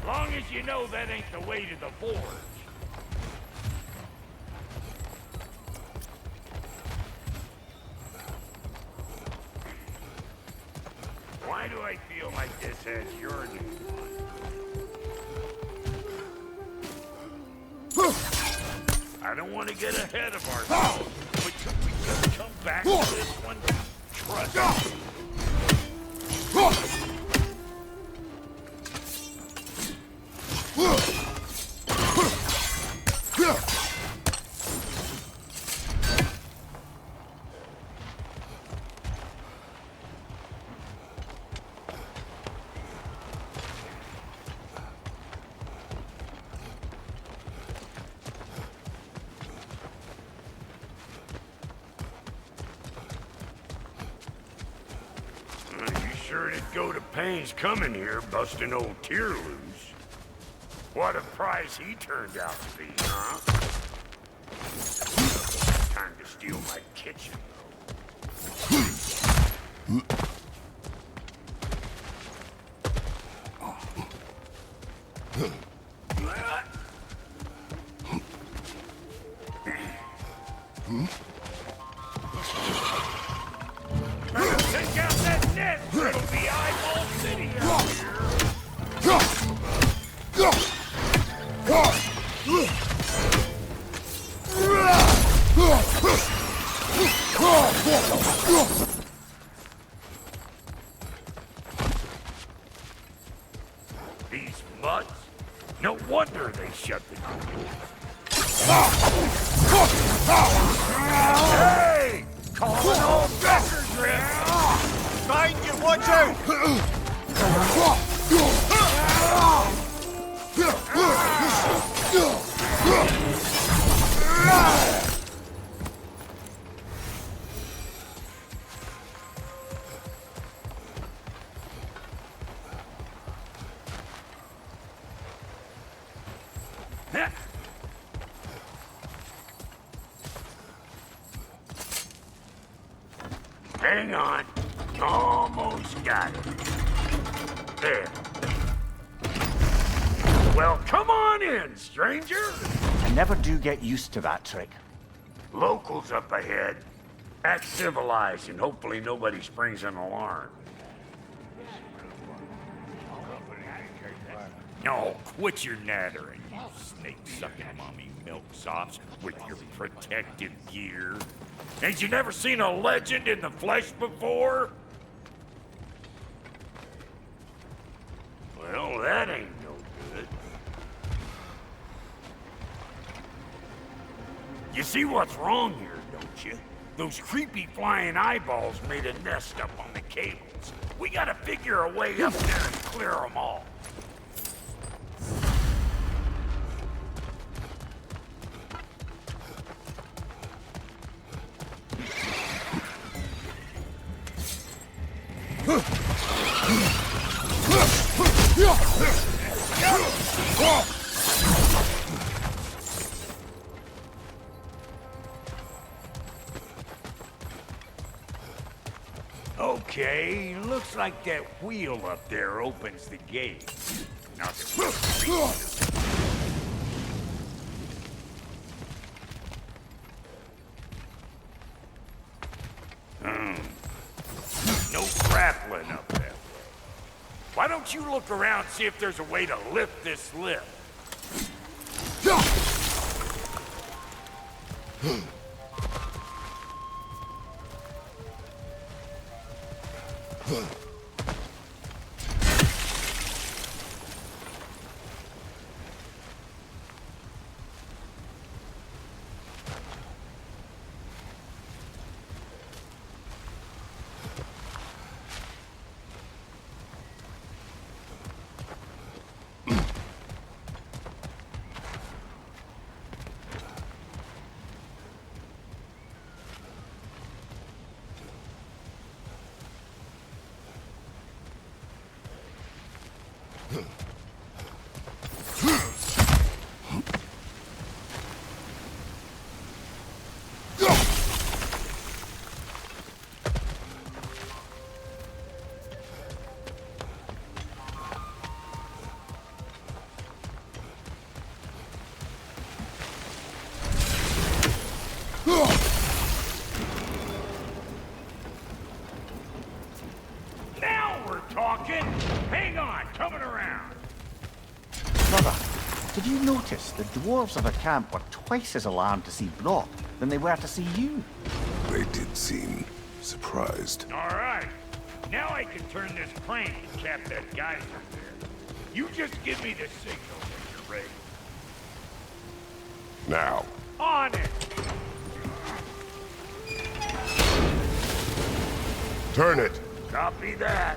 As long as you know that ain't the way to the forge. Why do I feel like this has your name on it? I don't want to get ahead of ourselves, but we just come back to this one. Trust me. Sure did go to pains coming here, busting old Tyr loose. What a prize he turned out to be, huh? Time to steal my kitchen, though. Take out that net! It'll be eyeball city out here! These mutts? No wonder they shut the door. Hey! Calling all Becker drift! Find you, watch out! Hang on. Almost got it. There. Welcome Come on in, stranger! I never do get used to that trick. Locals up ahead. Act civilized and hopefully nobody springs an alarm. No, quit your nattering, you snake-sucking mommy milksops with your protective gear. Ain't you never seen a legend in the flesh before? Well, that ain't no good. You see what's wrong here, don't you? Those creepy flying eyeballs made a nest up on the cables. We gotta figure a way up there and clear them all. Okay, looks like that wheel up there opens the gate. Now no grappling up that way. Why don't you look around and see if there's a way to lift this lift? Now we're talking! Hang on, coming around! Brother, did you notice the dwarves of the camp were twice as alarmed to see Brock than they were to see you? They did seem surprised. All right, now I can turn this crane and cap that geyser there. You just give me the signal when you're ready. Now. On it! Turn it. Copy that.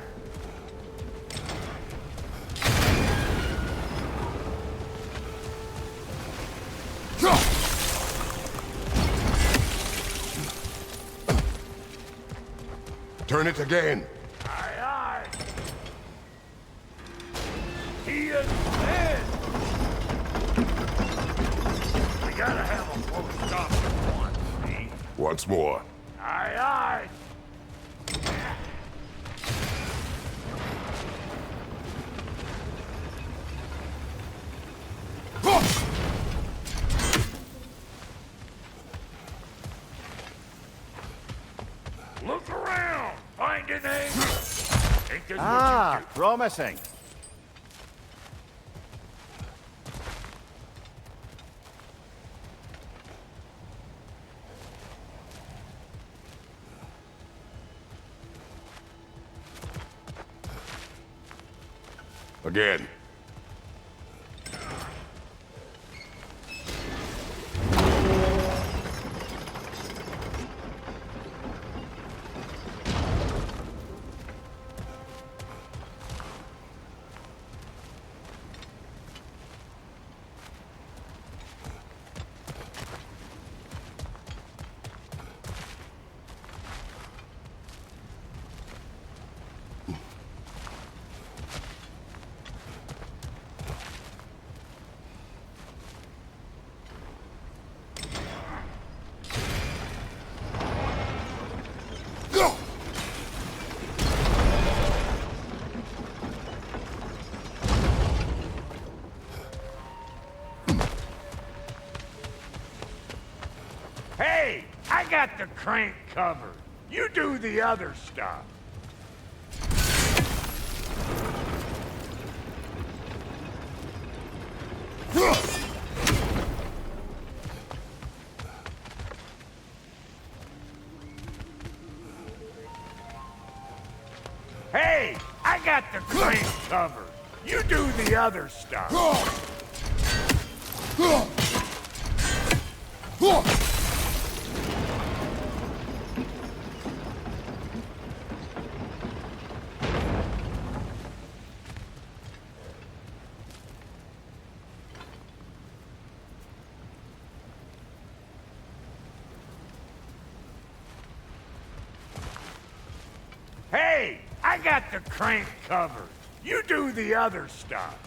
Turn it again. Aye, aye. He is dead. We gotta have a close stop at once, see? Once more. Aye, aye. Look around! Find an angle! Ain't this what you do? Promising. Again. Hey, I got the crank covered. You do the other stuff. Hey, I got the crank covered. You do the other stuff. Hey, I got the crank covered. You do the other stuff.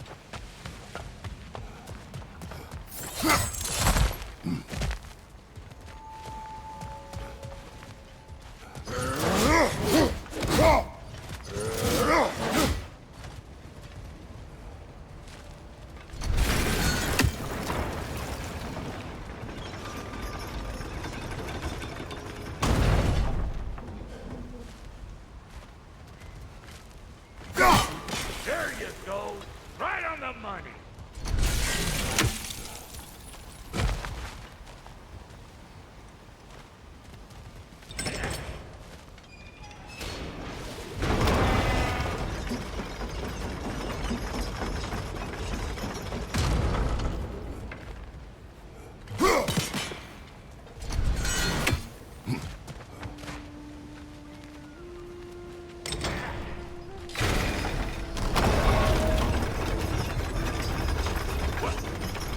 There you go. Right on the money.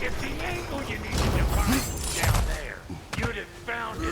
If the angle you needed to find was down there, you'd have found it.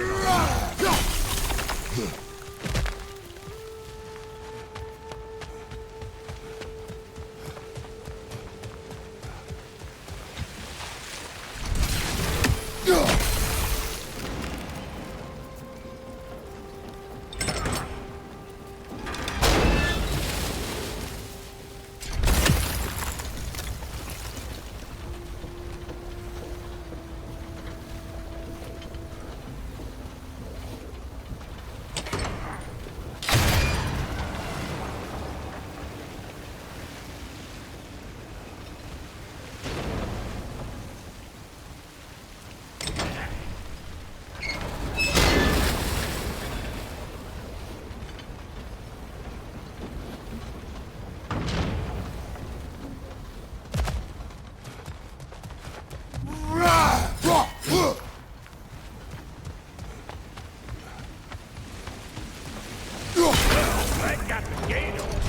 I got the gate open,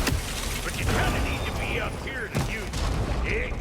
but you kinda need to be up here to use it, dig?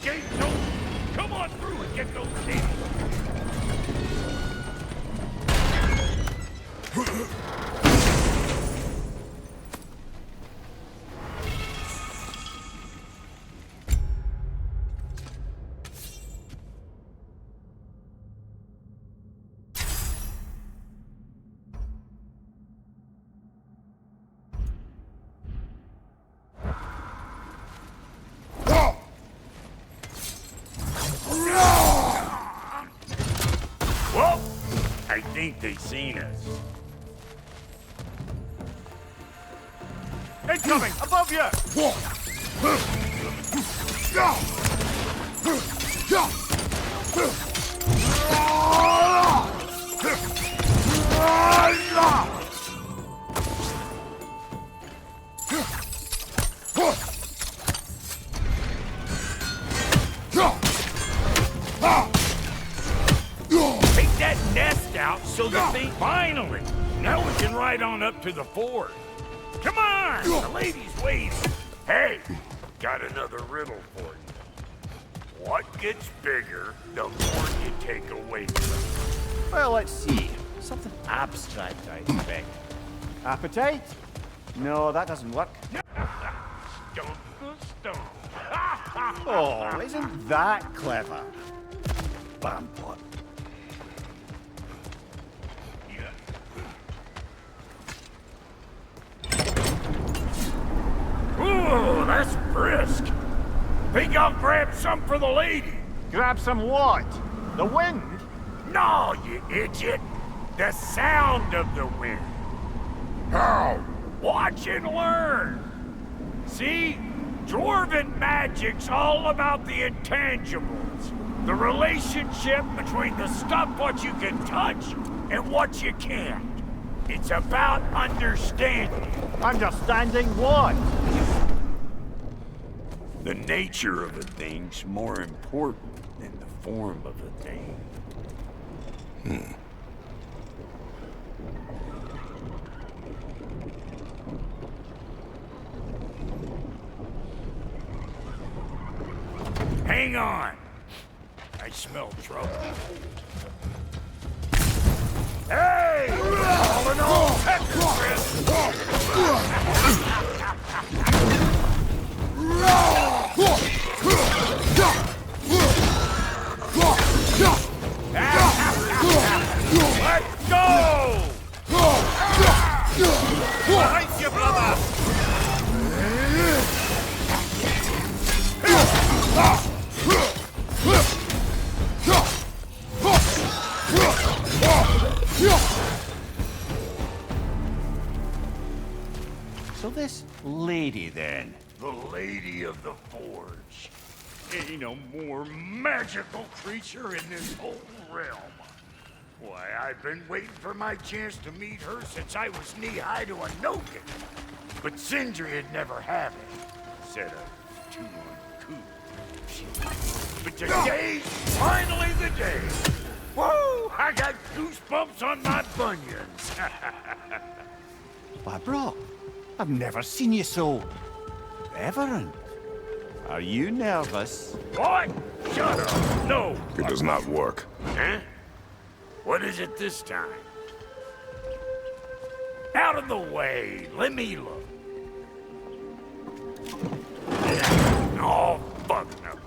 Gates open! Come on through and get those cables! Well, I think they've seen us. Incoming! Above you! Take that nest out so the thing... Finally! Now we can ride on up to the fort. Come on! The lady's waiting. Hey, got another riddle for you. What gets bigger the more you take away from it? Well, let's see. Something abstract, I expect. Appetite? No, that doesn't work. Stomp the stomp. Oh, isn't that clever? Bampot. Ooh, that's brisk. Think I'll grab some for the lady? Grab some what? The wind? No, you idiot. The sound of the wind. How? Watch and learn. See? Dwarven magic's all about the intangibles. The relationship between the stuff what you can touch and what you can't. It's about understanding. Understanding what? The nature of a thing's more important than the form of a thing. Hang on. I smell trouble. Hey! All in all, let's go! Behind you, brother! So this lady, then? The Lady of the Forge. Ain't no more magical creature in this whole realm. Why, I've been waiting for my chance to meet her since I was knee-high to a noggin. But Sindri'd never have it. Said I was too uncouth. But today's finally the day. Whoa! I got goosebumps on my bunions. Why, bro, I've never seen you so reverent. Are you nervous? What? Shut up. No. It does not work. Huh? What is it this time? Out of the way. Let me look. Oh, fuck no.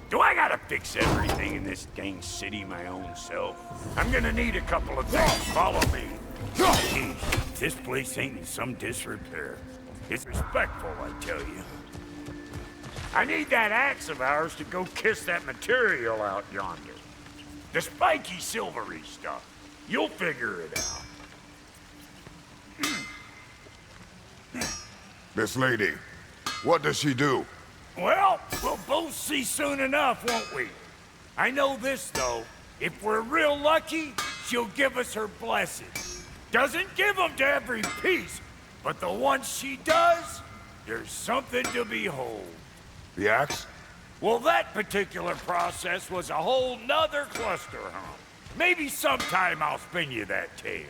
Do I gotta fix everything in this dang city my own self. I'm gonna need a couple of things. Follow me. Jeez, this place ain't in some disrepair. It's respectful, I tell you. I need that axe of ours to go kiss that material out yonder. The spiky, silvery stuff. You'll figure it out. This lady, what does she do? Well, we'll both see soon enough, won't we? I know this, though. If we're real lucky, she'll give us her blessing. Doesn't give them to every piece, but the ones she does, there's something to behold. The axe? Well, that particular process was a whole nother cluster hump. Maybe sometime I'll spin you that tale.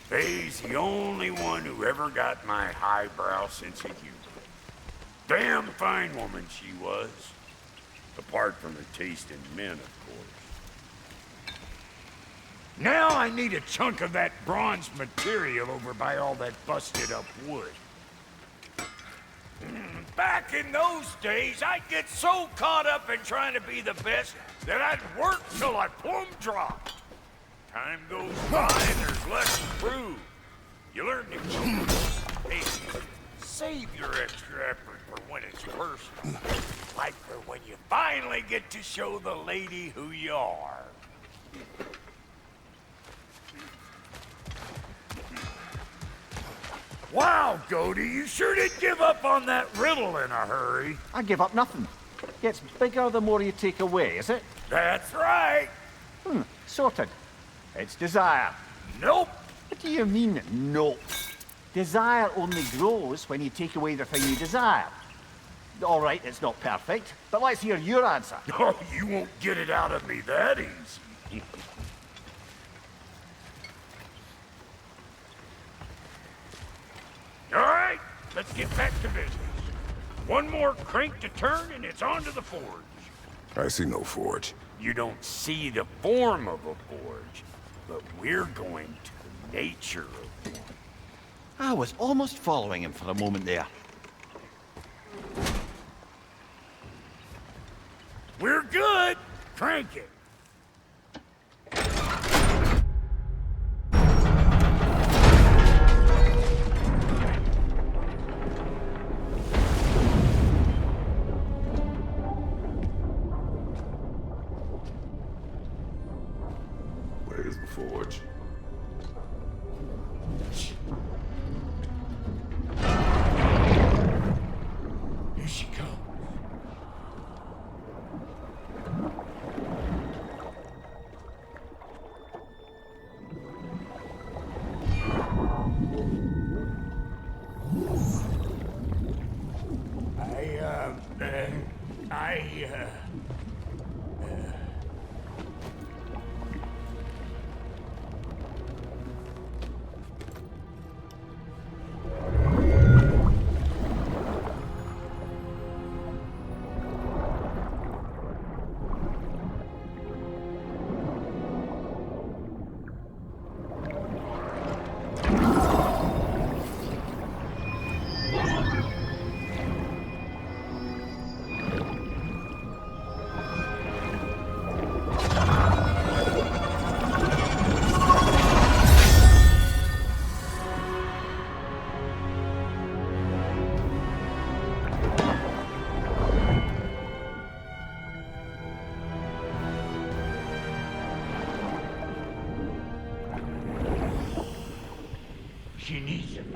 He's the only one who ever got my highbrow sense of humor. Damn fine woman she was. Apart from her taste in men, of course. Now I need a chunk of that bronze material over by all that busted up wood. Back in those days, I'd get so caught up in trying to be the best that I'd work till I plumb dropped. Time goes by and there's less to prove. You learn to hey, save your extra effort for when it's personal. Like for when you finally get to show the lady who you are. Wow, Goody, you sure did give up on that riddle in a hurry. I give up nothing. Gets bigger the more you take away, is it? That's right. Sorted. It's desire. Nope. What do you mean, nope? Desire only grows when you take away the thing you desire. All right, it's not perfect, but let's hear your answer. Oh, you won't get it out of me that easy. All right, let's get back to business. One more crank to turn and it's on to the forge. I see no forge. You don't see the form of a forge, but we're going to the nature of one. I was almost following him for a moment there. We're good. Crank it. Where's the forge? Here she comes.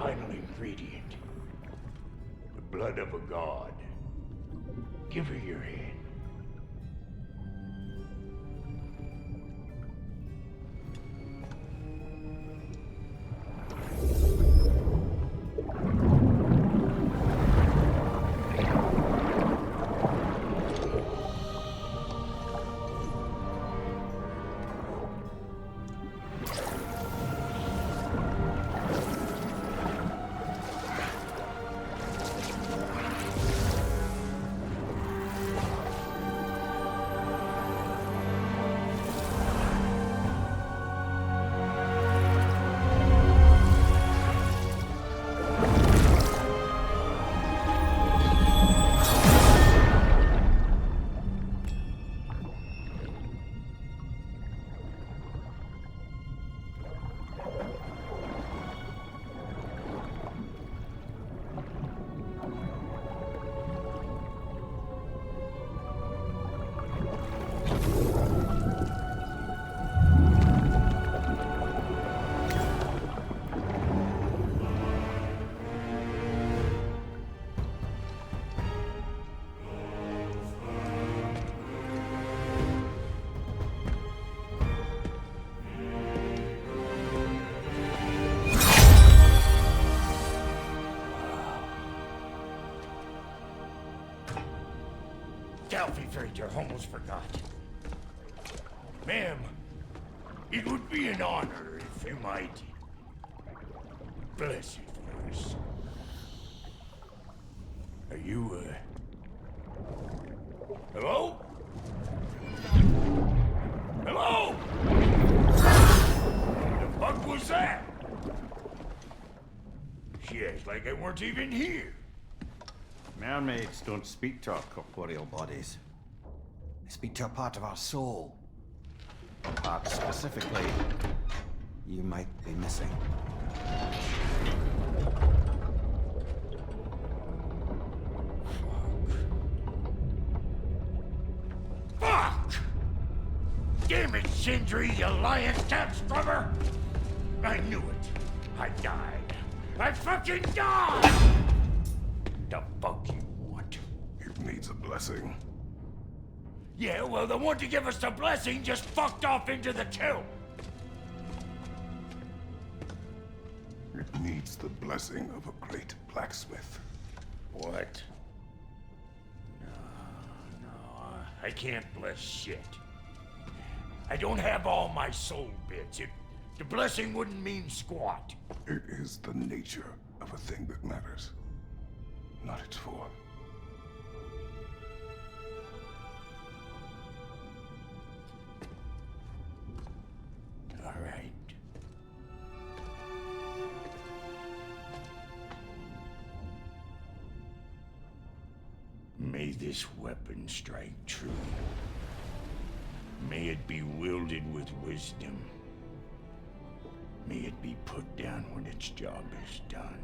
final ingredient. The blood of a god. Give her your hand. I almost forgot. Ma'am, it would be an honor if you might bless it for us. Are you, hello? Hello? The fuck was that? She acts like I weren't even here. Mermaids don't speak to our corporeal bodies. They speak to a part of our soul. A part specifically you might be missing. Fuck! Damn it, Sindri, you lying cat scrubber! I knew it. I died. I fucking died! The fuck you want? It needs a blessing. Yeah, well, the one to give us the blessing just fucked off into the tomb. It needs the blessing of a great blacksmith. What? No, I can't bless shit. I don't have all my soul bits. The blessing wouldn't mean squat. It is the nature of a thing that matters, not its form. All right. May this weapon strike true. May it be wielded with wisdom. May it be put down when its job is done.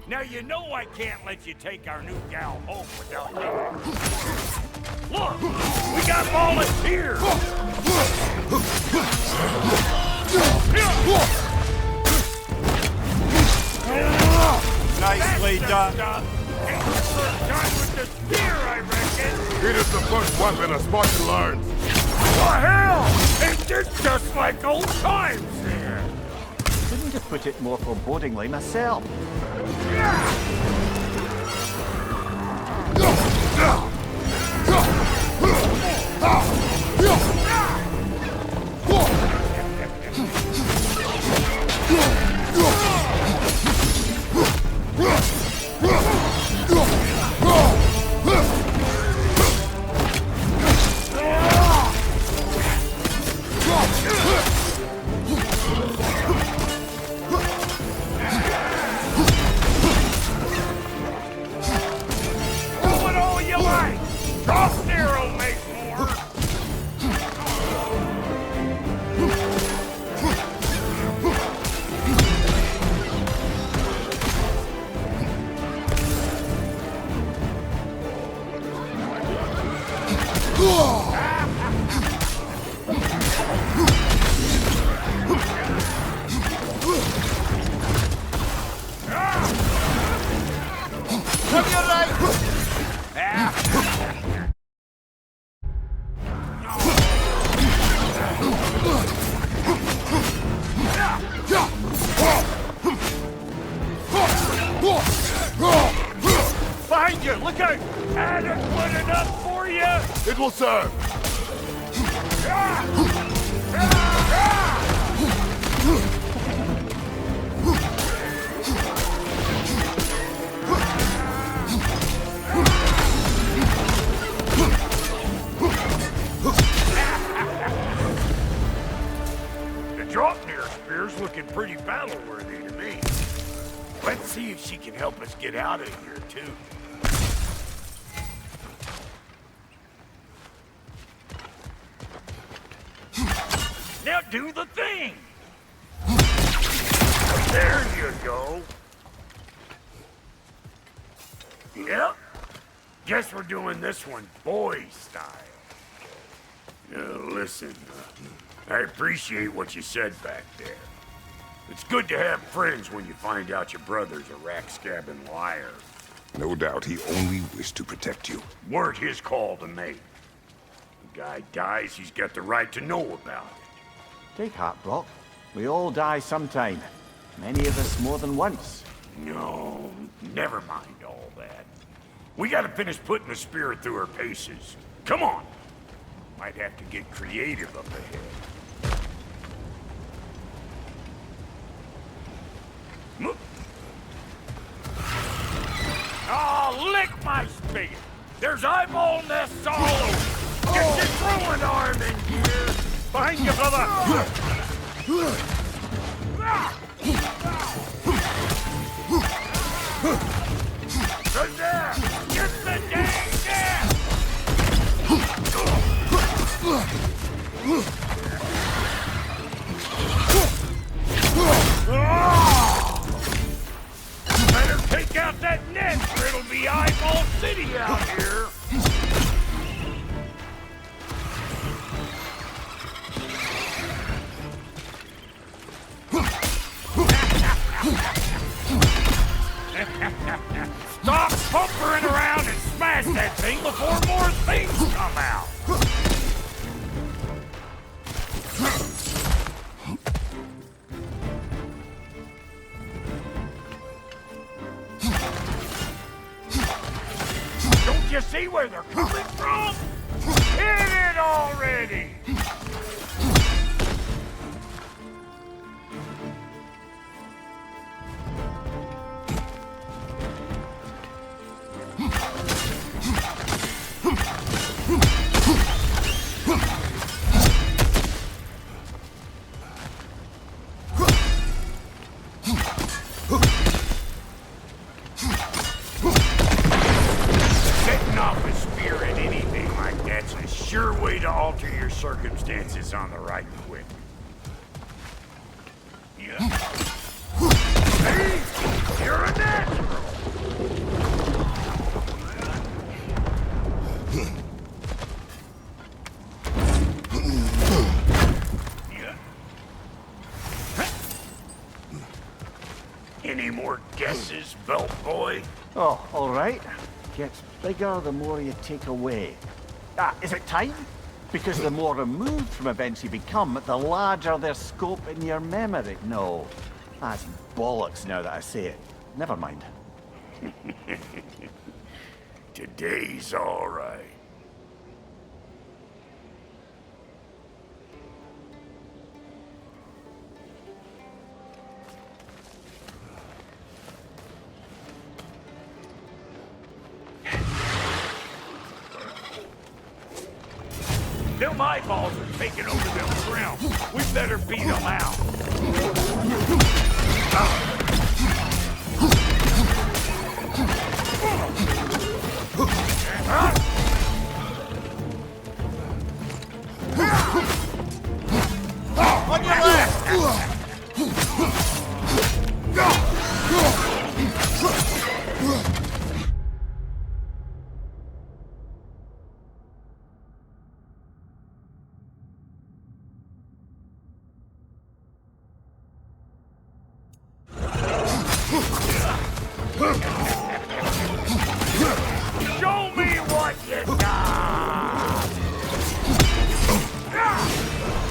Now you know I can't let you take our new gal home without me. Look! We got volunteers! Nicely done. Ain't the first time with the spear, I reckon. It is the first weapon a Spartan learns. The hell! Ain't this just like old times here? Couldn't have put it more forebodingly myself. Drop near Okay, adequate enough for you? It will serve. The Draupnir spear's looking pretty battle-worthy to me. Let's see if she can help us get out of here, too. Now do the thing! There you go. Yep. Guess we're doing this one boy style. Listen, I appreciate what you said back there. It's good to have friends when you find out your brother's a rack-scabbing liar. No doubt he only wished to protect you. Weren't his call to make. The guy dies, he's got the right to know about it. Take heart, Brock. We all die sometime. Many of us more than once. No, never mind all that. We gotta finish putting the spirit through her paces. Come on! Might have to get creative up ahead. Oh, lick my spigot! There's eyeball nests all over! Get your throwing arm in here! Behind you, brother! Right there! Get the dang gas! Better take out that net or it'll be eyeball city out here! Stop pumpering around and smash that thing before more things come out! Don't you see where they're coming from? Hit it already! Circumstances on the right quick. Yeah. Hey, you're a natural. Yeah. Any more guesses, belt boy? Oh, all right. Gets bigger the more you take away. Is it time? Because the more removed from events you become, the larger their scope in your memory. No, that's bollocks now that I say it. Never mind. Today's all right. Them eyeballs are taking over them realms. We better beat them out. On your left! Show me what you got!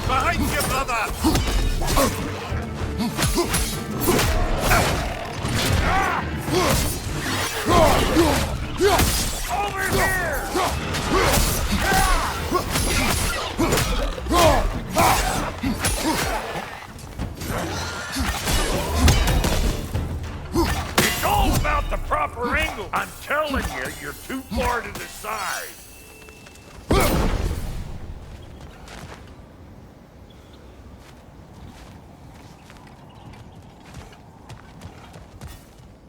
Behind you, brother! you're too far to the side.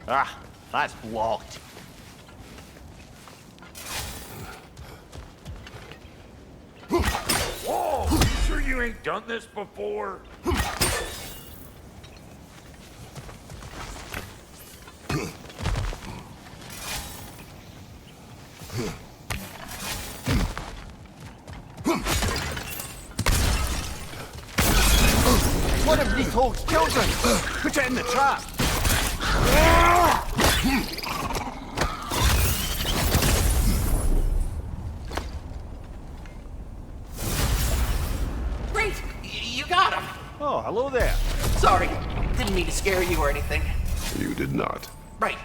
Ah, that's blocked. Whoa! You sure you ain't done this before? One of these Hulk's children! Put it in the trap! Great! You got him! Oh, hello there. Sorry, didn't mean to scare you or anything. You did not. Right,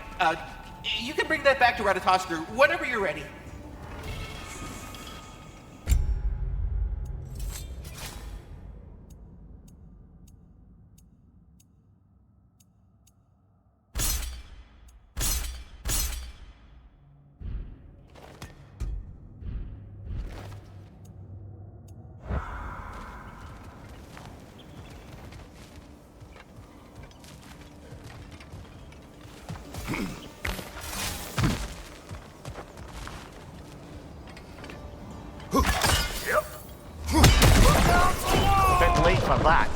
you can bring that back to Ratatoskr whenever you're ready. Late for that.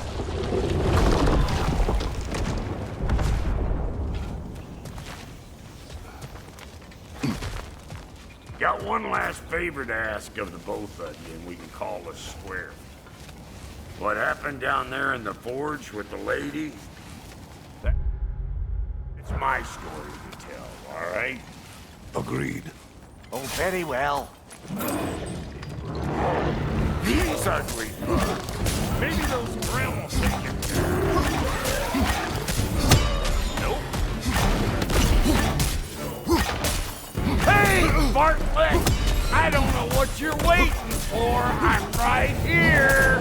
Got one last favor to ask of the both of you, and we can call us square. What happened down there in the forge with the lady? It's my story to tell, all right? Agreed. Oh, very well. These ugly bugs. Maybe those grills take it down. Nope. Hey, Bartlett! I don't know what you're waiting for. I'm right here.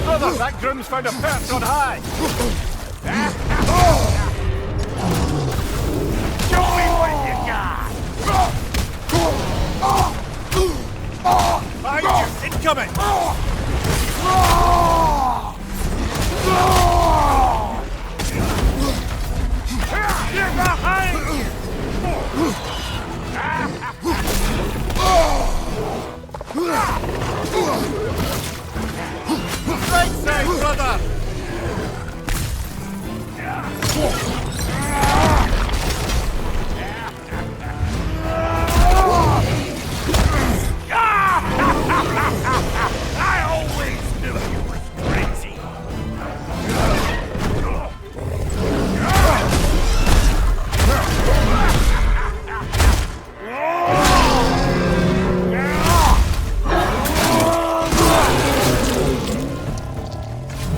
Brother, that groom's found a perch on high. Show me what you got. Behind you! Incoming! You're behind you! Right side, brother! I always knew you was crazy.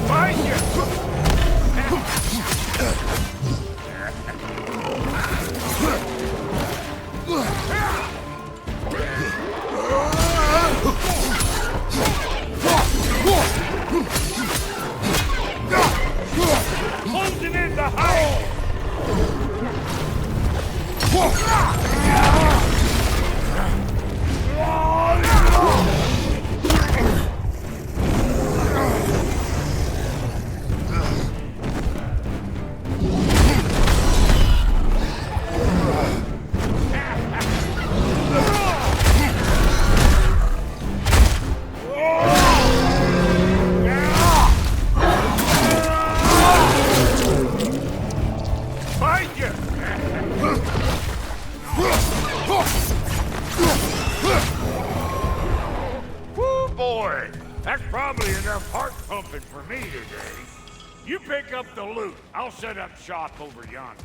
Find you! Closing in the hole! Find you! Woo, boy! That's probably enough heart pumping for me today. You pick up the loot. I'll set up shop over yonder.